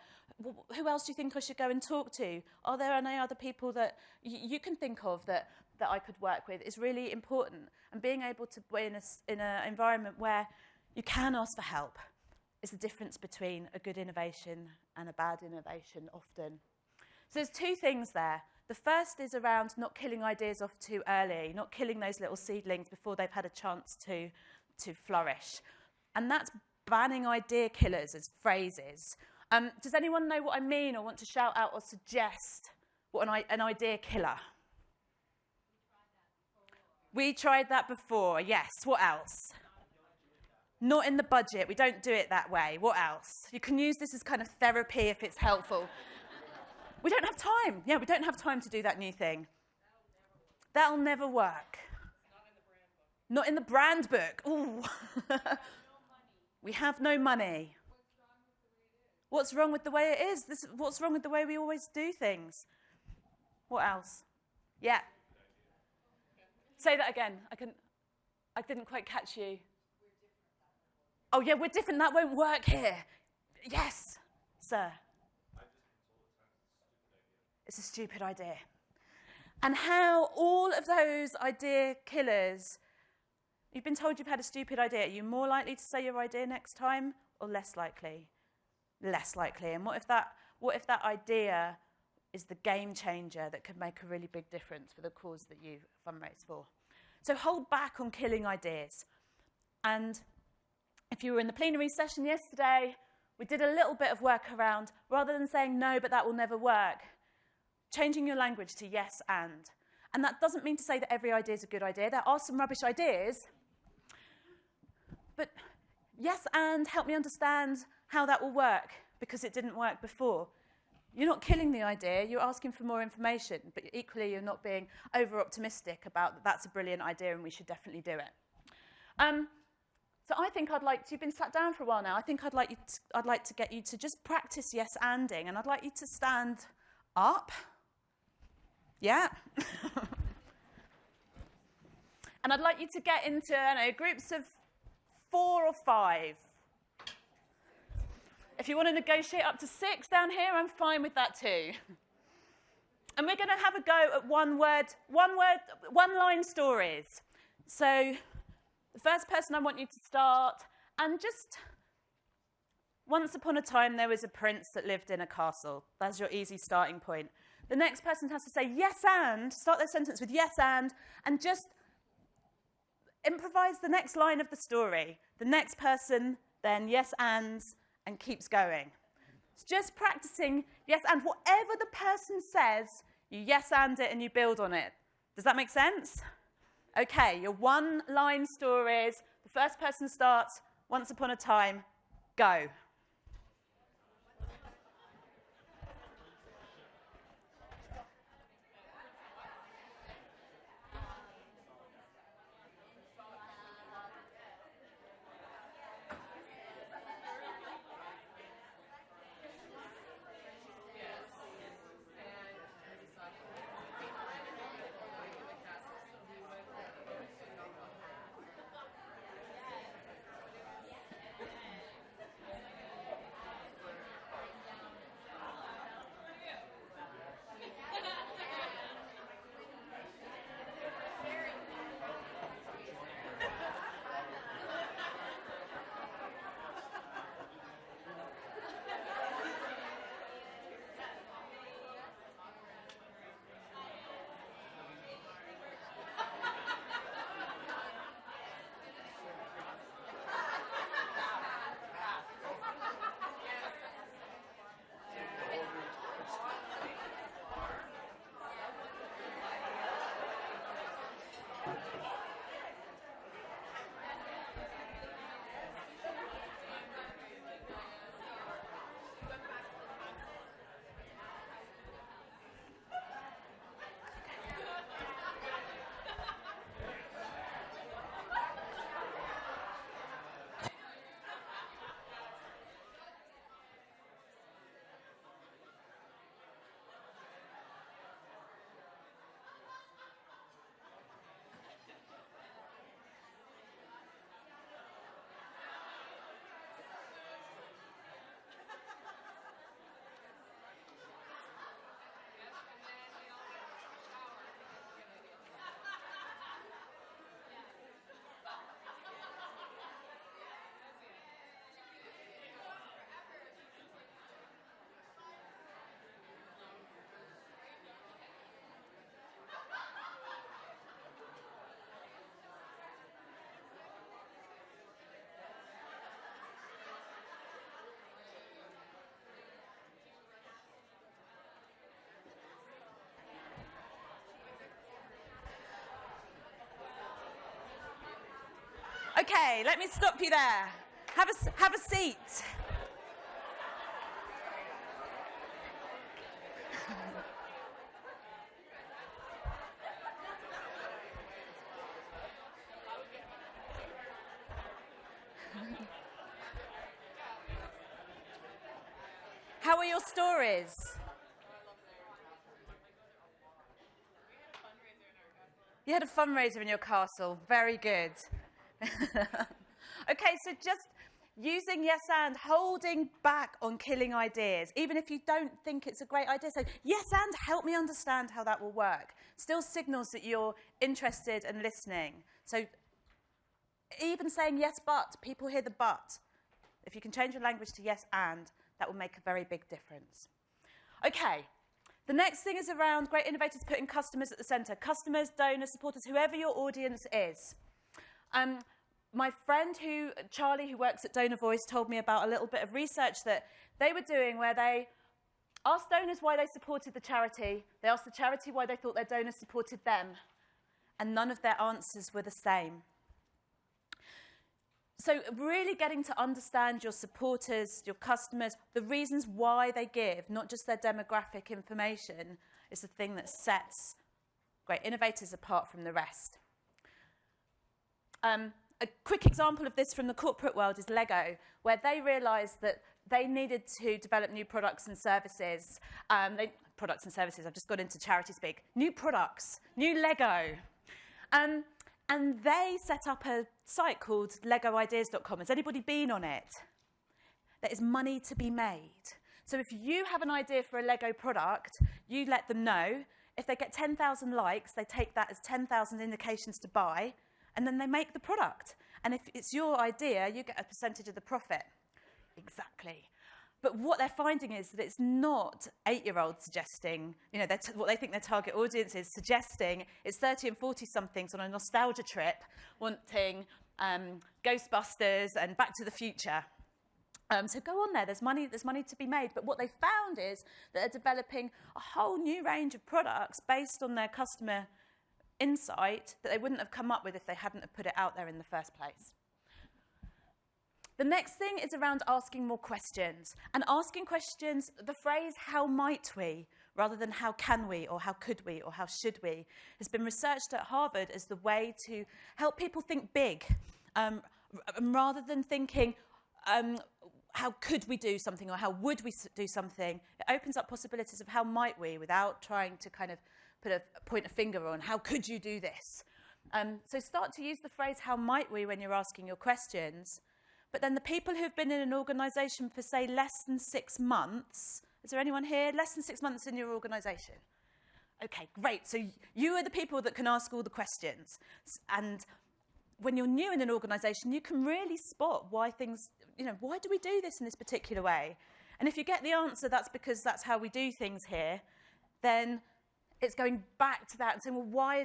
S2: Who else do you think I should go and talk to? Are there any other people that you can think of that I could work with? Is really important. And being able to be in an environment where you can ask for help is the difference between a good innovation and a bad innovation often. So there's two things there. The first is around not killing ideas off too early, not killing those little seedlings before they've had a chance to flourish. And that's banning idea killers as phrases. Does anyone know what I mean or want to shout out or suggest what an idea killer? We tried that before, yes. What else? Not in the budget. We don't do it that way. What else? You can use this as kind of therapy if it's helpful. We don't have time. Yeah, we don't have time to do that new thing. That'll never work. Not in the brand book. Ooh. We have no money. What's wrong with the way it is? What's wrong with the way we always do things? What else? Yeah. Say that again. I didn't quite catch you. Oh, yeah, we're different. That won't work here. Yes, sir. It's a stupid idea. And how all of those idea killers, you've been told you've had a stupid idea. Are you more likely to say your idea next time or less likely? Less likely. And what if that idea is the game changer that could make a really big difference for the cause that you fundraise for? So hold back on killing ideas. And if you were in the plenary session yesterday, we did a little bit of work around, rather than saying no, but that will never work, changing your language to yes and. And that doesn't mean to say that every idea is a good idea. There are some rubbish ideas. But yes and help me understand how that will work, because it didn't work before. You're not killing the idea, you're asking for more information, but equally you're not being over-optimistic about that's a brilliant idea and we should definitely do it. So I think you've been sat down for a while now, I think I'd like to get you to just practice yes-anding, and I'd like you to stand up. Yeah. And I'd like you to get into groups of 4 or 5. If you want to negotiate up to 6 down here, I'm fine with that too. And we're going to have a go at one-line stories. So the first person I want you to start, and just once upon a time there was a prince that lived in a castle. That's your easy starting point. The next person has to say yes and, start their sentence with yes and just improvise the next line of the story. The next person then yes ands and keeps going. It's just practicing yes and. Whatever the person says, you yes and it and you build on it. Does that make sense? Okay, your one-line stories. The first person starts, once upon a time, go. Okay, let me stop you there. Have a seat. How are your stories? You had a fundraiser in your castle. Very good. Okay, so just using yes and, holding back on killing ideas, even if you don't think it's a great idea. So yes and, help me understand how that will work. Still signals that you're interested and listening. So even saying yes but, people hear the but. If you can change your language to yes and, that will make a very big difference. Okay, the next thing is around great innovators putting customers at the centre. Customers, donors, supporters, whoever your audience is. My friend Charlie, who works at Donor Voice, told me about a little bit of research that they were doing where they asked donors why they supported the charity. They asked the charity why they thought their donors supported them. And none of their answers were the same. So really getting to understand your supporters, your customers, the reasons why they give, not just their demographic information, is the thing that sets great innovators apart from the rest. A quick example of this from the corporate world is Lego, where they realised that they needed to develop new products and services. I've just got into charity speak. New products, new Lego. And they set up a site called legoideas.com. Has anybody been on it? There is money to be made. So if you have an idea for a Lego product, you let them know. If they get 10,000 likes, they take that as 10,000 indications to buy, and then they make the product. And if it's your idea, you get a percentage of the profit. Exactly. But what they're finding is that it's not 8-year-olds suggesting, what they think their target audience is suggesting. It's 30 and 40-somethings on a nostalgia trip wanting Ghostbusters and Back to the Future. So go on there. There's money to be made. But what they found is that they're developing a whole new range of products based on their customer insight that they wouldn't have come up with if they hadn't have put it out there in the first place. The next thing is around asking more questions. And asking questions, the phrase, how might we, rather than how can we, or how could we, or how should we, has been researched at Harvard as the way to help people think big, rather than thinking, how could we do something, or how would we do something. It opens up possibilities of how might we, without trying to kind of point a finger on, how could you do this? So start to use the phrase, how might we, when you're asking your questions. But then the people who've been in an organisation for, say, less than 6 months, is there anyone here? Less than 6 months in your organisation? Okay, great. So you are the people that can ask all the questions. And when you're new in an organisation, you can really spot why things, why do we do this in this particular way? And if you get the answer, that's because that's how we do things here, then it's going back to that and saying, well, why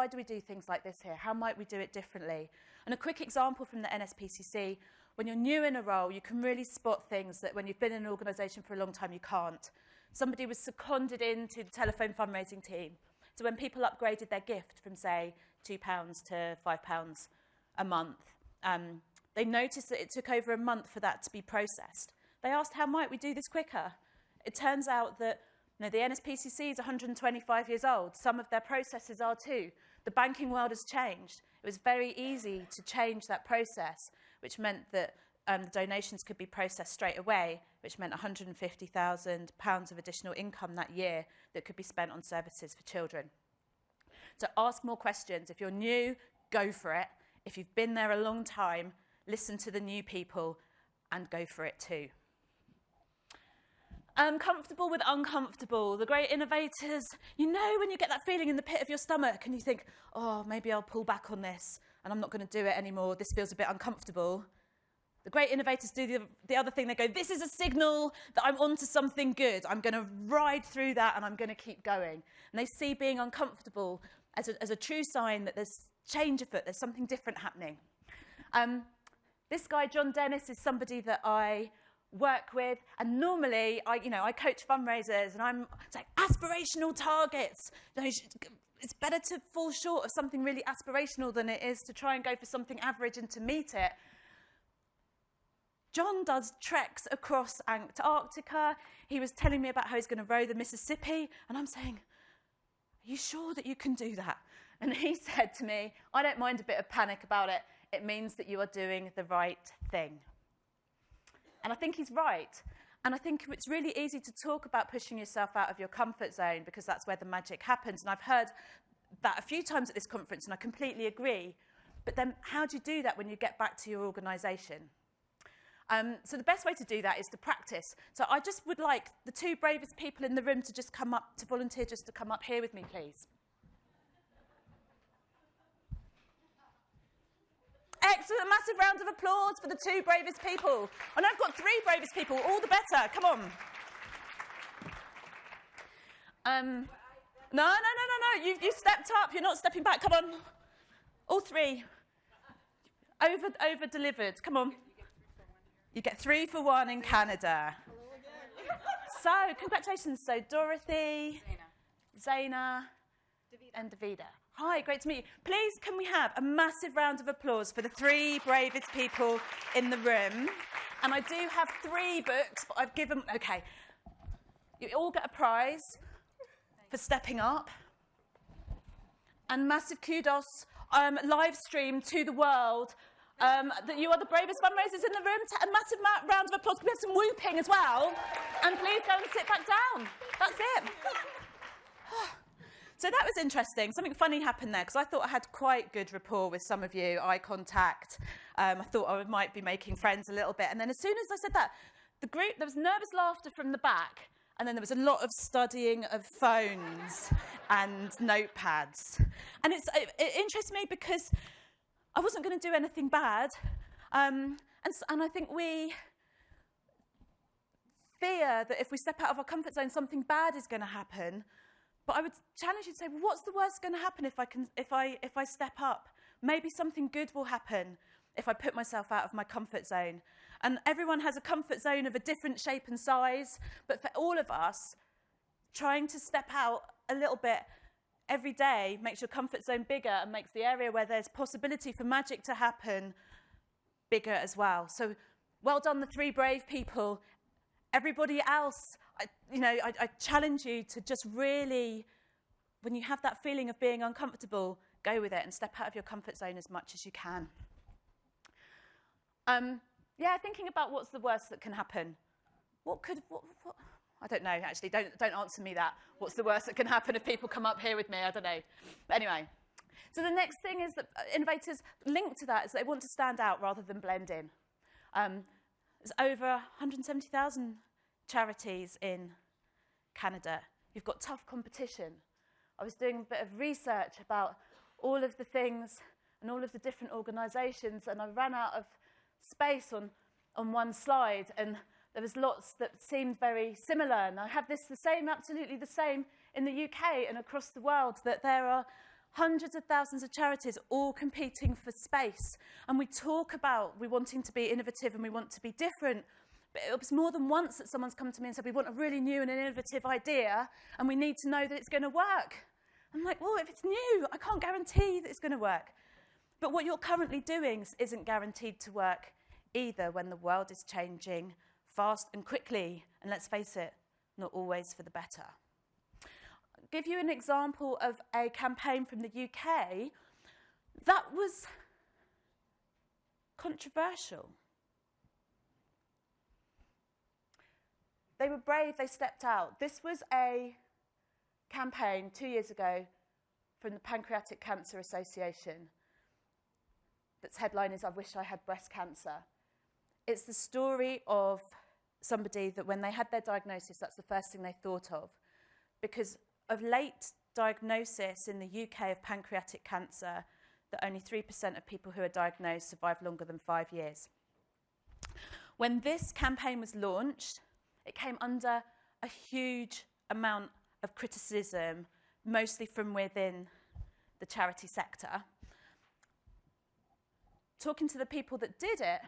S2: do we do things like this here? How might we do it differently? And a quick example from the NSPCC, when you're new in a role, you can really spot things that when you've been in an organisation for a long time, you can't. Somebody was seconded into the telephone fundraising team. So when people upgraded their gift from, say, £2 to £5 a month, they noticed that it took over a month for that to be processed. They asked, how might we do this quicker? It turns out that the NSPCC is 125 years old. Some of their processes are too. The banking world has changed. It was very easy to change that process, which meant that the donations could be processed straight away, which meant £150,000 of additional income that year that could be spent on services for children. So ask more questions. If you're new, go for it. If you've been there a long time, listen to the new people and go for it too. Comfortable with uncomfortable. The great innovators, when you get that feeling in the pit of your stomach and you think, oh, maybe I'll pull back on this and I'm not going to do it anymore. This feels a bit uncomfortable. The great innovators do the other thing. They go, this is a signal that I'm onto something good. I'm going to ride through that and I'm going to keep going. And they see being uncomfortable as a true sign that there's change afoot, there's something different happening. This guy, John Dennis, is somebody that I work with, and normally I coach fundraisers, and it's like aspirational targets. it's better to fall short of something really aspirational than it is to try and go for something average and to meet it. John does treks across Antarctica. He was telling me about how he's going to row the Mississippi. And I'm saying, are you sure that you can do that? And he said to me, I don't mind a bit of panic about it. It means that you are doing the right thing. And I think he's right. And I think it's really easy to talk about pushing yourself out of your comfort zone because that's where the magic happens. And I've heard that a few times at this conference, and I completely agree. But then how do you do that when you get back to your organisation? So the best way to do that is to practice. So I just would like the two bravest people in the room to just come up, to volunteer just to come up here with me, please. Excellent, a massive round of applause for the two bravest people. And I've got three bravest people, all the better, come on. No, you stepped up, you're not stepping back, come on. All three. Over-delivered, come on. You get 3 for 1 in Canada. So, congratulations. So, Dorothy, Zaina, and Davida. Hi, great to meet you. Please, can we have a massive round of applause for the 3 bravest people in the room? And I do have 3 books, but I've given... OK. You all get a prize for stepping up. And massive kudos, live stream to the world, that you are the bravest fundraisers in the room. A massive round of applause. Can we have some whooping as well? And please go and sit back down. That's it. So that was interesting. Something funny happened there because I thought I had quite good rapport with some of you, eye contact. I thought I might be making friends a little bit. And then as soon as I said that, the group, there was nervous laughter from the back. And then there was a lot of studying of phones and notepads. And it interests me because I wasn't going to do anything bad. And I think we fear that if we step out of our comfort zone, something bad is going to happen. But I would challenge you to say, well, what's the worst going to happen if I step up? Maybe something good will happen if I put myself out of my comfort zone. And everyone has a comfort zone of a different shape and size. But for all of us, trying to step out a little bit every day makes your comfort zone bigger and makes the area where there's possibility for magic to happen bigger as well. So well done, the 3 brave people. Everybody else, I challenge you to just really, when you have that feeling of being uncomfortable, go with it and step out of your comfort zone as much as you can. Thinking about what's the worst that can happen. What I don't know, actually. Don't answer me that. What's the worst that can happen if people come up here with me? I don't know. But anyway. So the next thing is that innovators link to that is they want to stand out rather than blend in. There's over 170,000 charities in Canada. You've got tough competition. I was doing a bit of research about all of the things and all of the different organisations, and I ran out of space on one slide, and there was lots that seemed very similar. And I have absolutely the same in the UK and across the world, that there are hundreds of thousands of charities all competing for space. And we talk about we wanting to be innovative and we want to be different. But it was more than once that someone's come to me and said, we want a really new and an innovative idea, and we need to know that it's going to work. I'm like, well, if it's new, I can't guarantee that it's going to work. But what you're currently doing isn't guaranteed to work either when the world is changing fast and quickly. And let's face it, not always for the better. I'll give you an example of a campaign from the UK that was controversial. They were brave, they stepped out. This was a campaign 2 years ago from the Pancreatic Cancer Association. Its headline is, I wish I had breast cancer. It's the story of somebody that when they had their diagnosis, that's the first thing they thought of. Because of late diagnosis in the UK of pancreatic cancer, that only 3% of people who are diagnosed survive longer than 5 years. When this campaign was launched, it came under a huge amount of criticism, mostly from within the charity sector. Talking to the people that did it,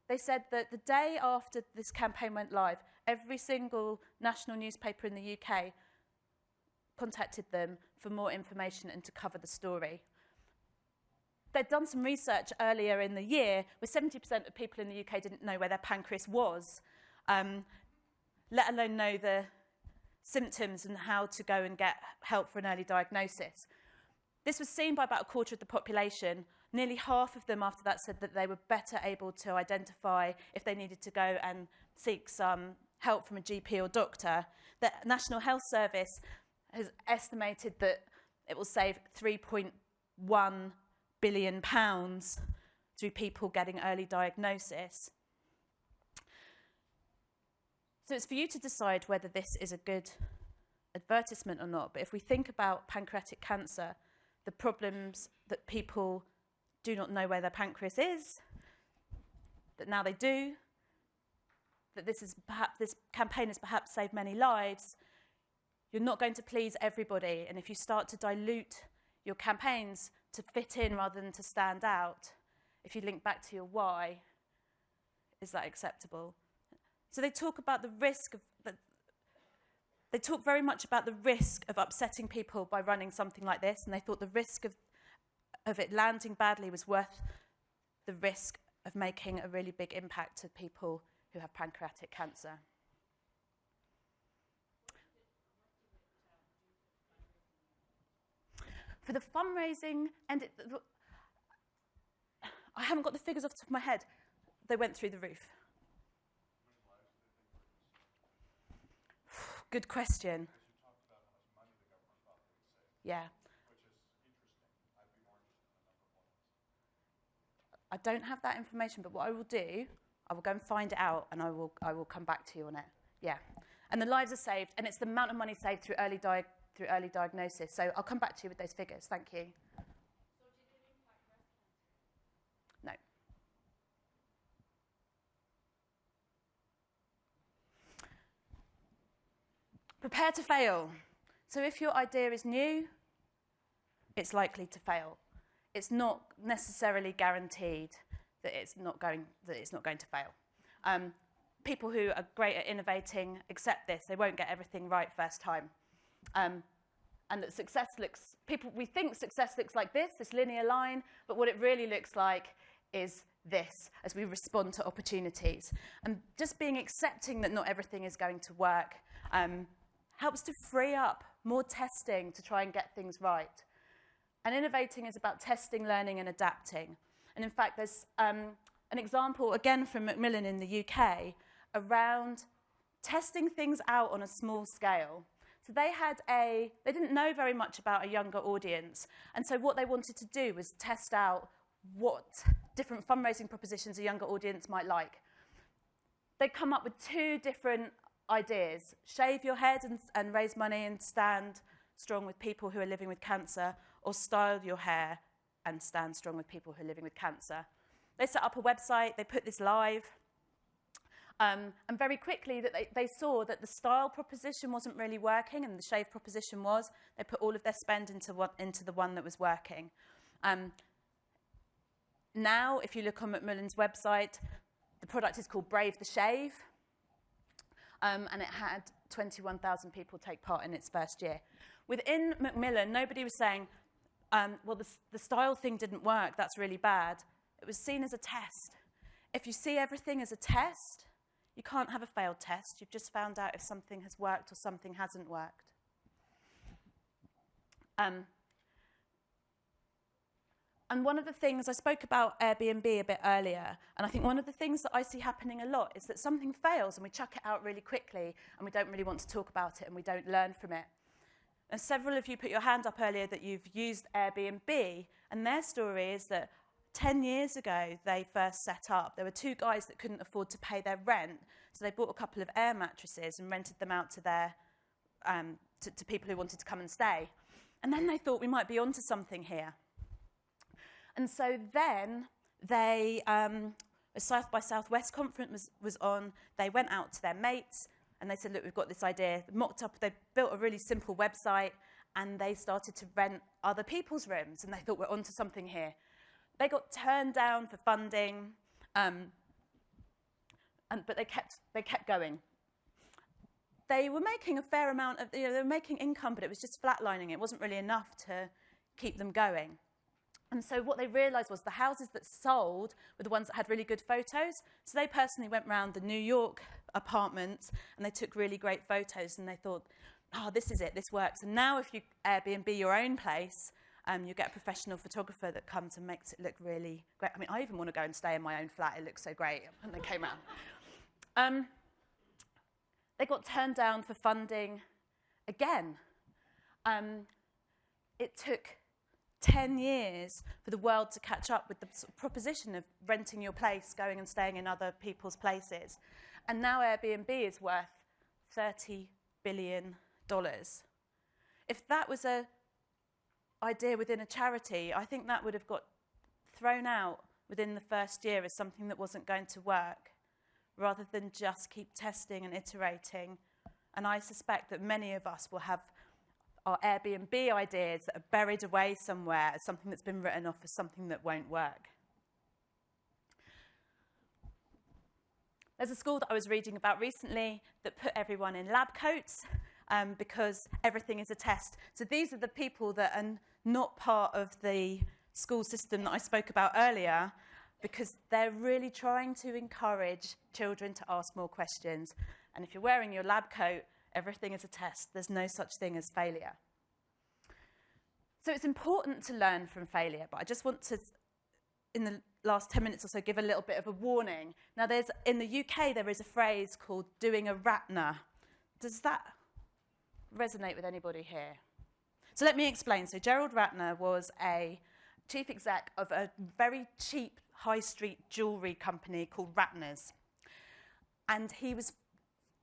S2: they said that the day after this campaign went live, every single national newspaper in the UK contacted them for more information and to cover the story. They'd done some research earlier in the year where 70% of people in the UK didn't know where their pancreas was, let alone know the symptoms and how to go and get help for an early diagnosis. This was seen by about a quarter of the population. Nearly half of them after that said that they were better able to identify if they needed to go and seek some help from a GP or doctor. The National Health Service has estimated that it will save £3.1 billion through people getting early diagnosis. So it's for you to decide whether this is a good advertisement or not. But if we think about pancreatic cancer, the problems that people do not know where their pancreas is, that now they do, that this campaign has perhaps saved many lives, you're not going to please everybody. And if you start to dilute your campaigns to fit in rather than to stand out, if you link back to your why, is that acceptable? So they talk about the risk of they talk very much about the risk of upsetting people by running something like this, and they thought the risk of it landing badly was worth the risk of making a really big impact to people who have pancreatic cancer. For the fundraising, and I haven't got the figures off the top of my head, they went through the roof. Good question. Yeah. I don't have that information, but what I will do, I will go and find it out, and I will come back to you on it. Yeah. And the lives are saved, and it's the amount of money saved through early diagnosis. So I'll come back to you with those figures. Thank you. So did it impact breast cancer? No. Prepare to fail. So if your idea is new, it's likely to fail. It's not necessarily guaranteed that it's not going to fail. People who are great at innovating accept this. They won't get everything right first time. And that we think success looks like this linear line, but what it really looks like is this as we respond to opportunities. And just being accepting that not everything is going to work helps to free up more testing to try and get things right. And innovating is about testing, learning, and adapting. And in fact, there's an example, again, from Macmillan in the UK, around testing things out on a small scale. So they didn't know very much about a younger audience. And so what they wanted to do was test out what different fundraising propositions a younger audience might like. They come up with 2 different ideas: shave your head and raise money and stand strong with people who are living with cancer, or style your hair and stand strong with people who are living with cancer. They set up a website, they put this live, and very quickly they saw that the style proposition wasn't really working and the shave proposition was. They put all of their spend into the one that was working. Now, if you look on Macmillan's website, the product is called Brave the Shave, and it had 21,000 people take part in its first year. Within Macmillan, nobody was saying, well, the style thing didn't work, that's really bad. It was seen as a test. If you see everything as a test, you can't have a failed test. You've just found out if something has worked or something hasn't worked. And one of the things, I spoke about Airbnb a bit earlier, and I think one of the things that I see happening a lot is that something fails and we chuck it out really quickly and we don't really want to talk about it and we don't learn from it. And several of you put your hand up earlier that you've used Airbnb, and their story is that 10 years ago they first set up. There were 2 guys that couldn't afford to pay their rent, so they bought a couple of air mattresses and rented them out to to people who wanted to come and stay. And then they thought we might be onto something here. And so then they, a South by Southwest conference was on. They went out to their mates and they said, look, we've got this idea. They built a really simple website and they started to rent other people's rooms, and they thought we're onto something here. They got turned down for funding, but they kept going. they were making a fair amount of, they were making income, but it was just flatlining. It wasn't really enough to keep them going. And so what they realised was the houses that sold were the ones that had really good photos. So they personally went around the New York apartments and they took really great photos and they thought, oh, this is it, this works. And now if you Airbnb your own place, you get a professional photographer that comes and makes it look really great. I mean, I even want to go and stay in my own flat. It looks so great when they came around. They got turned down for funding again. It took 10 years for the world to catch up with the sort of proposition of renting your place, going and staying in other people's places. And now Airbnb is worth $30 billion. If that was an idea within a charity, I think that would have got thrown out within the first year as something that wasn't going to work, rather than just keep testing and iterating. And I suspect that many of us will have our Airbnb ideas that are buried away somewhere as something that's been written off as something that won't work. There's a school that I was reading about recently that put everyone in lab coats because everything is a test. So these are the people that are not part of the school system that I spoke about earlier, because they're really trying to encourage children to ask more questions. And if you're wearing your lab coat, everything is a test. There's no such thing as failure. So it's important to learn from failure, but I just want to, in the last 10 minutes or so, give a little bit of a warning. Now, in the UK, there is a phrase called doing a Ratner. Does that resonate with anybody here? So let me explain. So Gerald Ratner was a chief exec of a very cheap high street jewellery company called Ratner's. And he was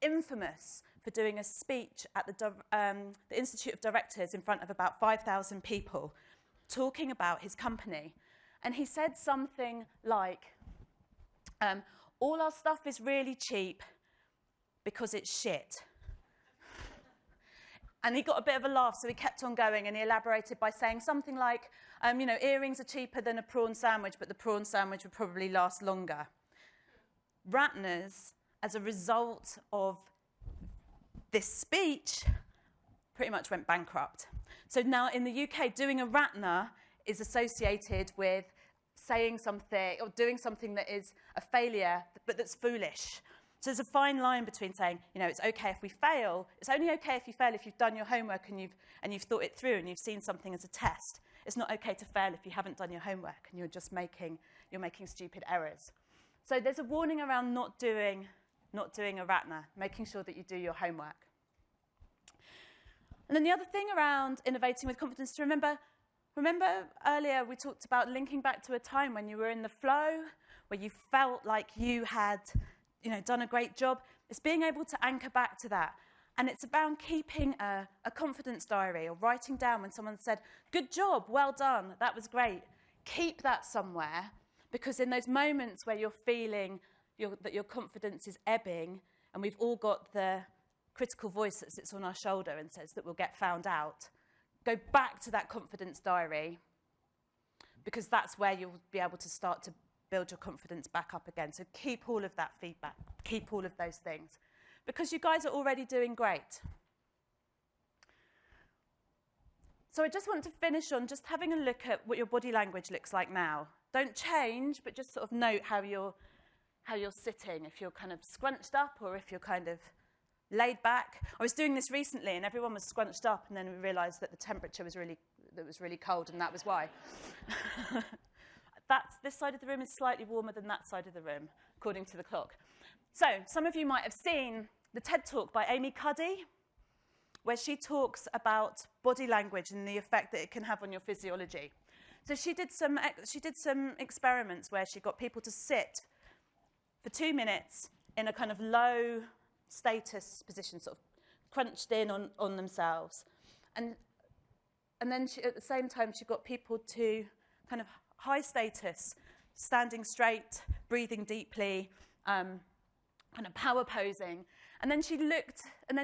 S2: infamous for doing a speech at the Institute of Directors in front of about 5,000 people, talking about his company. And he said something like, all our stuff is really cheap because it's shit. And he got a bit of a laugh, so he kept on going, and he elaborated by saying something like, earrings are cheaper than a prawn sandwich, but the prawn sandwich would probably last longer. Ratner's, as a result of this speech, pretty much went bankrupt. So now in the UK, doing a Ratner is associated with saying something or doing something that is a failure, but that's foolish. So there's a fine line between saying, it's okay if we fail. It's only okay if you fail if you've done your homework and you've thought it through and you've seen something as a test. It's not okay to fail if you haven't done your homework and you're making stupid errors. So there's a warning around not doing a Ratner, making sure that you do your homework. And then the other thing around innovating with confidence to remember earlier we talked about linking back to a time when you were in the flow, where you felt like you had done a great job. It's being able to anchor back to that. And it's about keeping a confidence diary or writing down when someone said, good job, well done, that was great. Keep that somewhere, because in those moments where you're feeling that your confidence is ebbing, and we've all got the critical voice that sits on our shoulder and says that we'll get found out, go back to that confidence diary, because that's where you'll be able to start to build your confidence back up again. So keep all of that feedback, keep all of those things, because you guys are already doing great. So I just want to finish on just having a look at what your body language looks like now. Don't change, but just sort of note how you're sitting, if you're kind of scrunched up or if you're kind of laid back. I was doing this recently and everyone was scrunched up, and then we realised that the temperature was really cold, and that was why. This side of the room is slightly warmer than that side of the room, according to the clock. So some of you might have seen the TED Talk by Amy Cuddy, where she talks about body language and the effect that it can have on your physiology. So she did some experiments where she got people to sit for 2 minutes in a kind of low status position, sort of crunched in on themselves. And then at the same time, she got people to kind of high status, standing straight, breathing deeply, kind of power posing. And then she looked at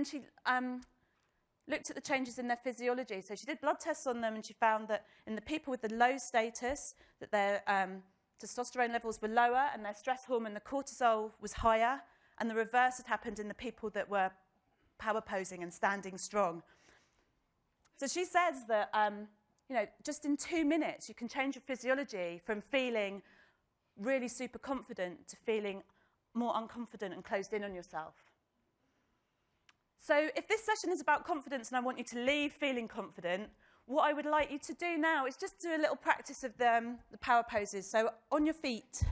S2: the changes in their physiology. So she did blood tests on them, and she found that in the people with the low status, that their testosterone levels were lower and their stress hormone, the cortisol, was higher. And the reverse had happened in the people that were power posing and standing strong. So she says that, just in 2 minutes, you can change your physiology from feeling really super confident to feeling more unconfident and closed in on yourself. So if this session is about confidence and I want you to leave feeling confident, what I would like you to do now is just do a little practice of the power poses. So on your feet.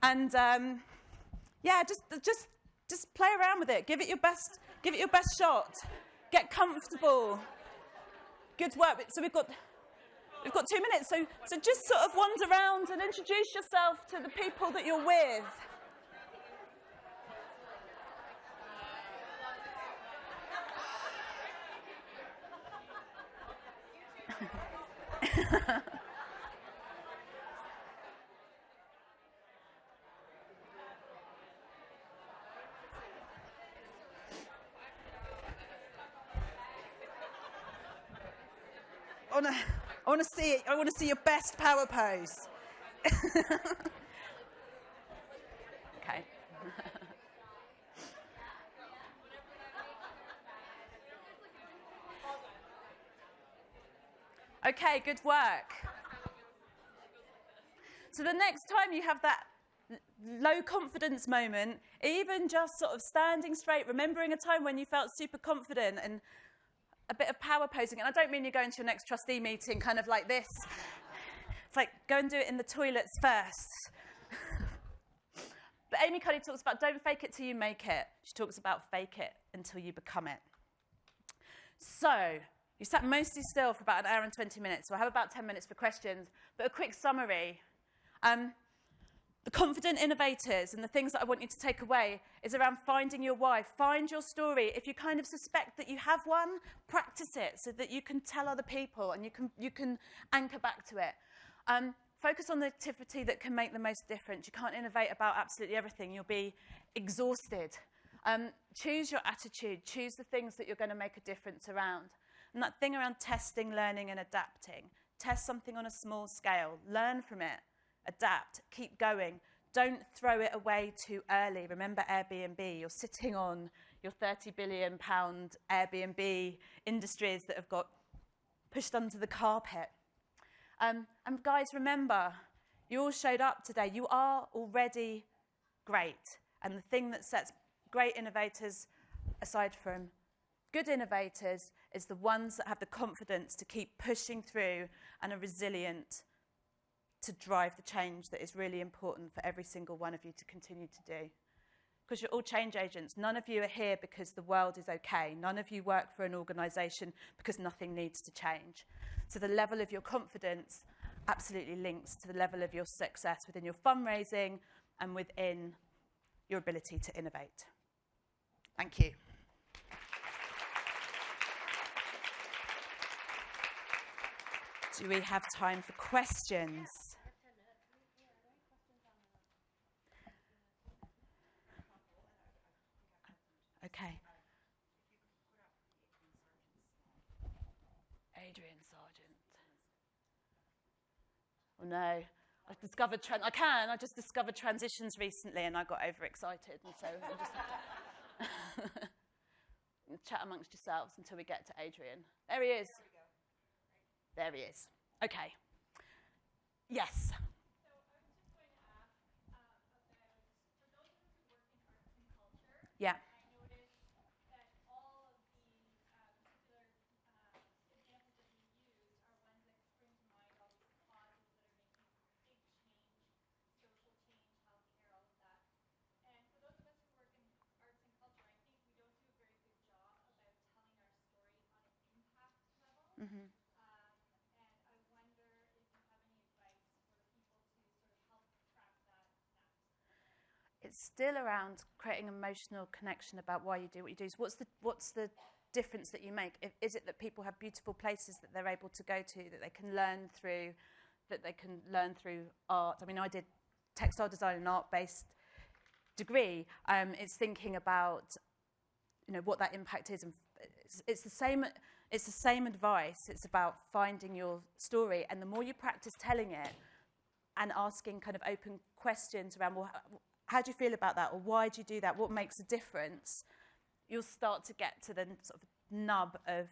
S2: And just play around with it. Give it your best shot. Get comfortable. Good work. So we've got 2 minutes. So just sort of wander around and introduce yourself to the people that you're with. I want to see your best power pose. Okay. Okay, good work. So the next time you have that low confidence moment, even just sort of standing straight, remembering a time when you felt super confident and a bit of power posing, and I don't mean you're going to your next trustee meeting kind of like this. It's like, go and do it in the toilets first. But Amy Cuddy talks about don't fake it till you make it. She talks about fake it until you become it. So, you sat mostly still for about an hour and 20 minutes, so I have about 10 minutes for questions. But a quick summary. The confident innovators and the things that I want you to take away is around finding your why. Find your story. If you kind of suspect that you have one, practice it so that you can tell other people and you can anchor back to it. Focus on the activity that can make the most difference. You can't innovate about absolutely everything. You'll be exhausted. Choose your attitude. Choose the things that you're going to make a difference around. And that thing around testing, learning, and adapting. Test something on a small scale. Learn from it. Adapt, keep going. Don't throw it away too early. Remember Airbnb. You're sitting on your £30 billion Airbnb industries that have got pushed under the carpet. And guys, remember, you all showed up today. You are already great. And the thing that sets great innovators aside from good innovators is the ones that have the confidence to keep pushing through and are resilient to drive the change that is really important for every single one of you to continue to do. Because you're all change agents. None of you are here because the world is okay. None of you work for an organisation because nothing needs to change. So the level of your confidence absolutely links to the level of your success within your fundraising and within your ability to innovate. Thank you. Do we have time for questions? Okay. Adrian Sargent. Oh no, I just discovered transitions recently and I got overexcited, and so I just chat amongst yourselves until we get to Adrian. There he is. There he is. Okay. Yes.
S3: So I was just going to ask about, for those of us who work in arts and culture,
S2: Yeah.
S3: I noticed that all of the particular examples that you use are ones that spring to mind, all these causes that are making big change, social change, healthcare, all of that. And for those of us who work in arts and culture, I think we don't do a very good job about telling our story on an impact level.
S2: Mm-hmm. It's still around creating emotional connection about why you do what you do. So what's the difference that you make? Is it that people have beautiful places that they're able to go to, that they can learn through art? I mean, I did textile design and art-based degree. It's thinking about, what that impact is. And it's the same advice. It's about finding your story, and the more you practice telling it and asking kind of open questions around, well, how do you feel about that? Or why do you do that? What makes a difference? You'll start to get to the sort of nub of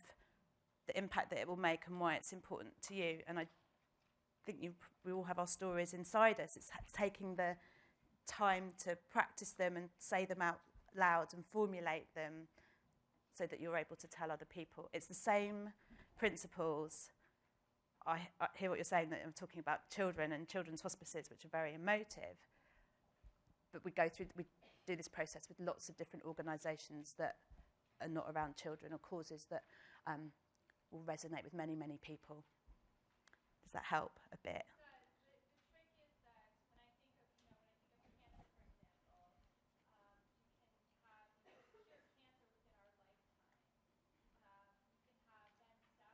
S2: the impact that it will make and why it's important to you. And I think we all have our stories inside us. It's taking the time to practice them and say them out loud and formulate them so that you're able to tell other people. It's the same principles. I hear what you're saying, that I'm talking about children and children's hospices, which are very emotive. But we do this process with lots of different organisations that are not around children, or causes that will resonate with many, many people. Does that help a bit?
S3: The trick is that when I think of cancer, for example, you can have cure cancer within our lifetime. You can have then stuff,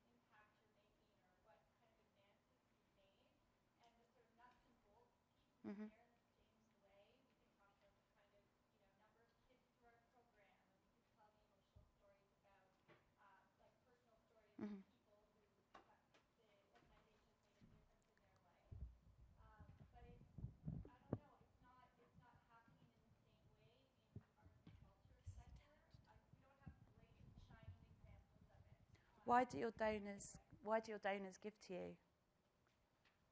S3: what kind of impact you're making or what kind of advances you've made, and the sort of nuts and bolts pieces
S2: Mm-hmm.
S3: there in the same way. We can talk about the kind of number of kids through our program, or we can tell the emotional stories about like personal stories of
S2: Mm-hmm.
S3: people who the organization has made a difference in their life. But it's, I don't know, it's not happening in the same way in the arts and culture sector. We don't have great shining examples of it.
S2: Why do your donors give to you?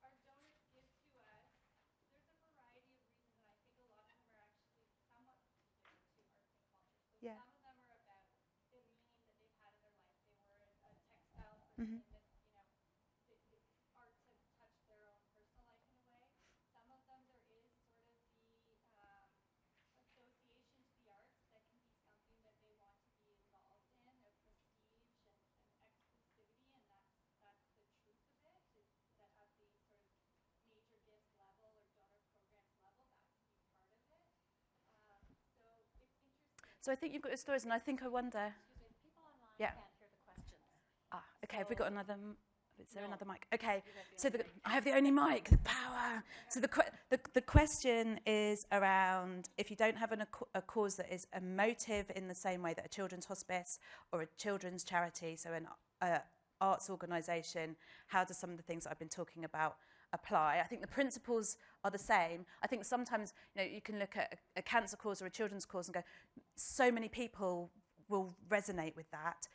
S3: Our donors give to us. There's a variety of reasons, and I think a lot of them are actually somewhat particular to arts and culture. So
S2: Yeah.
S3: some of them are about the meaning that they've had in their life. They were a textile person
S2: Mm-hmm.
S3: that's, the arts have touched their own personal life in a way. Some of them, there is sort of the association to the arts that can be something that they want to be involved in, a prestige and exclusivity, and that's the truth of it, is that at the sort of major gifts level or donor programs level, that can be part of it. So it's interesting.
S2: So I think you've got your stories, and I think I wonder.
S1: Excuse me, the people online
S2: Yeah.
S1: can't hear the questions.
S2: Okay, have we got another? Is there another mic? Okay,
S1: You have the
S2: I have the only mic. The power. So the question is around, if you don't have a cause that is emotive in the same way that a children's hospice or a children's charity, so an arts organisation, how do some of the things that I've been talking about apply? I think the principles are the same. I think sometimes you can look at a cancer cause or a children's cause and go, so many people will resonate with that.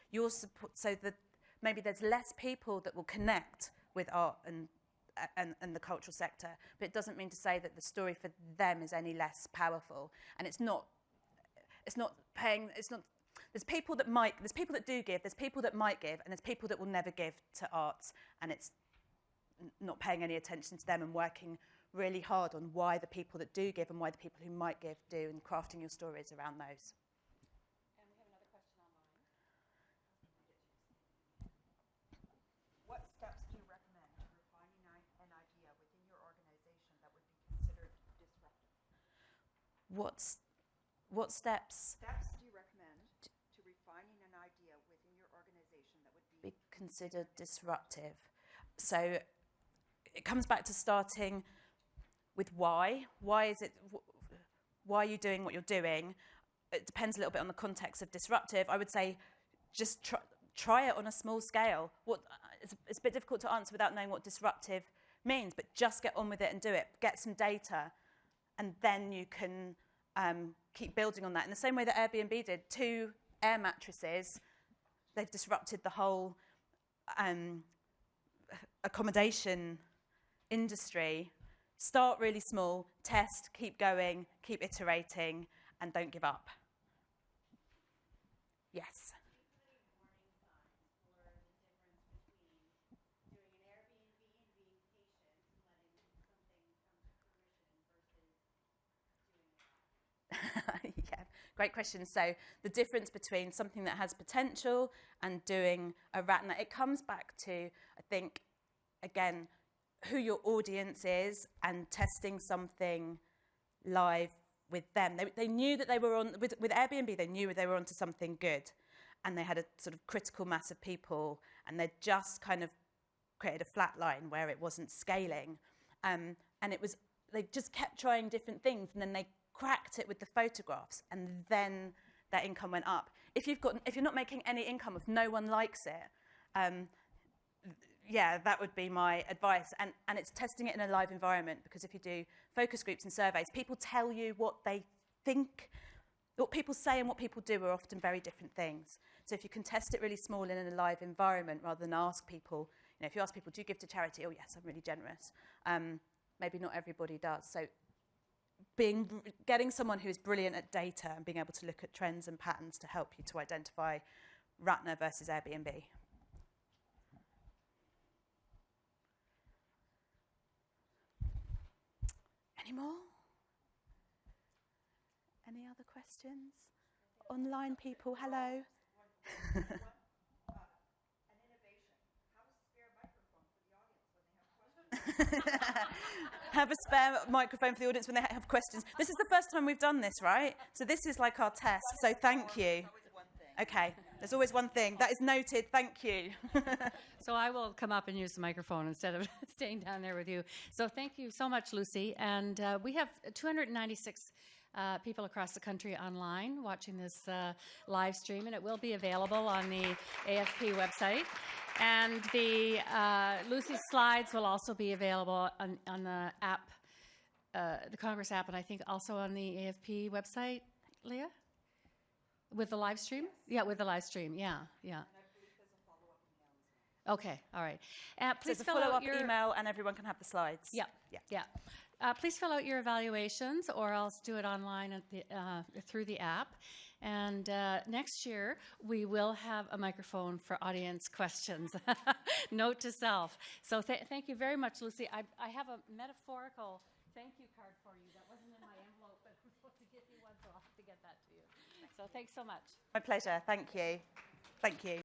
S2: So that maybe there's less people that will connect with art and the cultural sector, but it doesn't mean to say that the story for them is any less powerful. And it's not paying. There's people that do give. There's people that might give, and there's people that will never give to arts, and it's not paying any attention to them and working really hard on why the people that do give and why the people who might give do, and crafting your stories around those.
S1: And we have another question online.
S4: What steps do you recommend to refining an idea within your organization that would be considered disruptive?
S2: What steps
S4: Steps do you recommend to refining an idea within your organization that would
S2: be considered disruptive? So it comes back to starting with why. Why are you doing what you're doing? It depends a little bit on the context of disruptive. I would say just try it on a small scale. It's a bit difficult to answer without knowing what disruptive means, but just get on with it and do it. Get some data, and then you can keep building on that. In the same way that Airbnb did, 2 air mattresses, they've disrupted the whole accommodation industry. Start really small, test, keep going, keep iterating, and don't give up. Yes. Yeah, great question. So the difference between something that has potential and doing a rat and it comes back to, I think, again, who your audience is and testing something live with them. They knew that they were on, with Airbnb, they knew they were onto something good, and they had a sort of critical mass of people, and they just kind of created a flat line where it wasn't scaling. And they just kept trying different things, and then they cracked it with the photographs, and then their income went up. If you're not making any income, if no one likes it, yeah, that would be my advice. And it's testing it in a live environment, because if you do focus groups and surveys, people tell you what they think. What people say and what people do are often very different things. So if you can test it really small in a live environment, rather than ask people, if you ask people, do you give to charity? Oh, yes, I'm really generous. Maybe not everybody does. So getting someone who is brilliant at data and being able to look at trends and patterns to help you to identify Ratner versus Airbnb. Any more? Any other questions? Online people, hello.
S4: An innovation. How to spare microphone for the audience when they have questions.
S2: Have a spare microphone for the audience when they have questions. This is the first time we've done this, right? So this is like our test, so thank you. Okay, there's always one thing. That is noted, thank you.
S1: So I will come up and use the microphone instead of staying down there with you. So thank you so much, Lucy. And we have 296 people across the country online watching this live stream, and it will be available on the AFP website. And the Lucy's slides will also be available on the app, the Congress app, and I think also on the AFP website, Leah? With the live stream? Yeah, with the live stream. Yeah. Okay, all right. Please
S2: There's a
S1: fill out
S2: follow-up
S1: your
S2: email, and everyone can have the slides.
S1: Yeah. Please fill out your evaluations, or else do it online at the, through the app. And next year, we will have a microphone for audience questions. Note to self. So thank you very much, Lucy. I have a metaphorical thank you card for you that wasn't in my envelope, but I'm supposed to give you one, so I'll have to get that to you. So thanks so much.
S2: My pleasure. Thank you. Thank you.